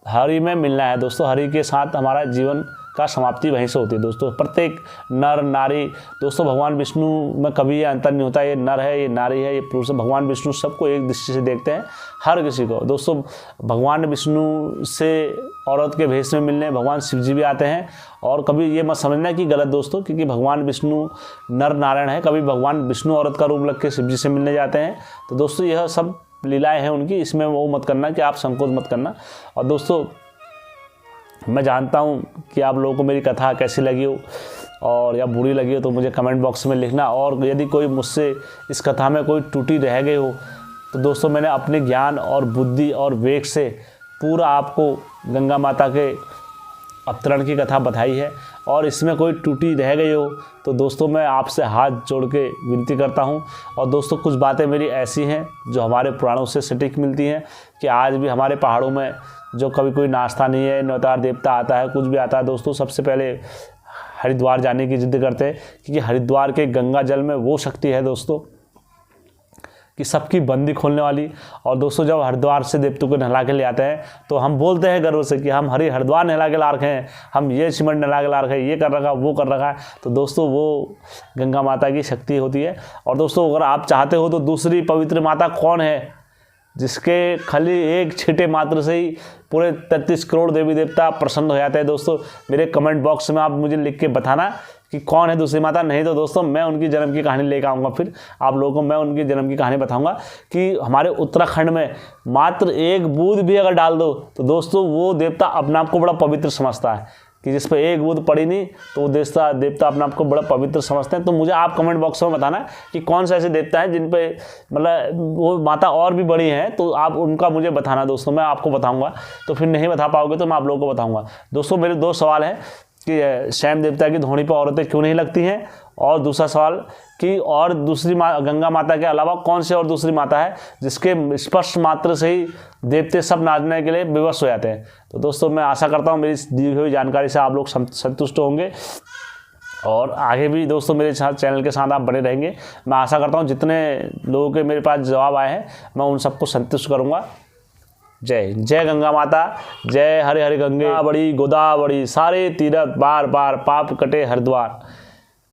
हरि में मिलना है। दोस्तों हरि के साथ हमारा जीवन का समाप्ति वहीं से होती है। दोस्तों प्रत्येक नर नारी, दोस्तों भगवान विष्णु में कभी ये अंतर नहीं होता ये नर है, ये नारी है, ये पुरुष है। भगवान विष्णु सबको एक दृष्टि से देखते हैं, हर किसी को। दोस्तों भगवान विष्णु से औरत के भेष में मिलने भगवान शिव जी भी आते हैं। और कभी ये मत समझना कि गलत दोस्तों, क्योंकि भगवान विष्णु नर नारायण है, कभी भगवान विष्णु औरत का रूप लग के शिव जी से मिलने जाते हैं। तो दोस्तों यह सब लीलाएँ हैं उनकी, इसमें वो मत करना कि आप संकोच मत करना। और दोस्तों मैं जानता हूँ कि आप लोगों को मेरी कथा कैसी लगी हो और या बुरी लगी हो तो मुझे कमेंट बॉक्स में लिखना। और यदि कोई मुझसे इस कथा में कोई त्रुटि रह गई हो तो दोस्तों मैंने अपने ज्ञान और बुद्धि और विवेक से पूरा आपको गंगा माता के अवतरण की कथा बताई है। और इसमें कोई त्रुटि रह गई हो तो दोस्तों मैं आपसे हाथ जोड़ के विनती करता हूं। और दोस्तों कुछ बातें मेरी ऐसी हैं जो हमारे पुराणों से सटीक मिलती हैं कि आज भी हमारे पहाड़ों में जो कभी कोई नाश्ता नहीं है, नवतार देवता आता है, कुछ भी आता है, दोस्तों सबसे पहले हरिद्वार जाने की जिद करते हैं, क्योंकि हरिद्वार के गंगा जल में वो शक्ति है दोस्तों कि सबकी बंदी खोलने वाली। और दोस्तों जब हरिद्वार से देवतों को नहला के ले आते हैं तो हम बोलते हैं गर्व से कि हम हरिद्वार नहला के ला रखे हैं, हम ये सीमेंट नहला के ला रखे हैं, ये कर रखा वो कर रखा है। तो दोस्तों वो गंगा माता की शक्ति होती है। और दोस्तों अगर आप चाहते हो तो दूसरी पवित्र माता कौन है जिसके खाली एक छींटे मात्र से ही पूरे 33 करोड़ देवी देवता प्रसन्न हो जाते हैं। दोस्तों मेरे कमेंट बॉक्स में आप मुझे लिख के बताना कि कौन है दूसरी माता। नहीं तो दोस्तों मैं उनकी जन्म की कहानी लेकर आऊँगा, फिर आप लोगों को मैं उनकी जन्म की कहानी बताऊँगा कि हमारे उत्तराखंड में मात्र एक बूंद भी अगर डाल दो तो दोस्तों वो देवता अपने आप को बड़ा पवित्र समझता है, कि जिस पर एक बूंद पड़ी नहीं तो वो देवता अपने आप को बड़ा पवित्र समझते हैं। तो मुझे आप कमेंट बॉक्स में बताना कि कौन से ऐसे देवता हैं जिन पे मतलब वो माता और भी बड़ी हैं, तो आप उनका मुझे बताना दोस्तों, मैं आपको बताऊंगा। तो फिर नहीं बता पाओगे तो मैं आप लोगों को बताऊंगा। दोस्तों मेरे 2 सवाल हैं कि शैम देवता की धोनी पर औरतें क्यों नहीं लगती हैं, और दूसरा सवाल कि और दूसरी गंगा माता के अलावा कौन सी और दूसरी माता है जिसके स्पर्श मात्र से ही देवते सब नाचने के लिए विवश हो जाते हैं। तो दोस्तों मैं आशा करता हूँ मेरी दी हुई जानकारी से आप लोग संतुष्ट होंगे और आगे भी दोस्तों मेरे साथ चैनल के साथ आप बने रहेंगे। मैं आशा करता हूँ जितने लोगों के मेरे पास जवाब आए हैं मैं उन सबको संतुष्ट करूँगा। जय गंगा माता, जय हरे हरे गंगे बड़ी गोदावरी, सारे तीरथ बार बार पाप कटे हरिद्वार।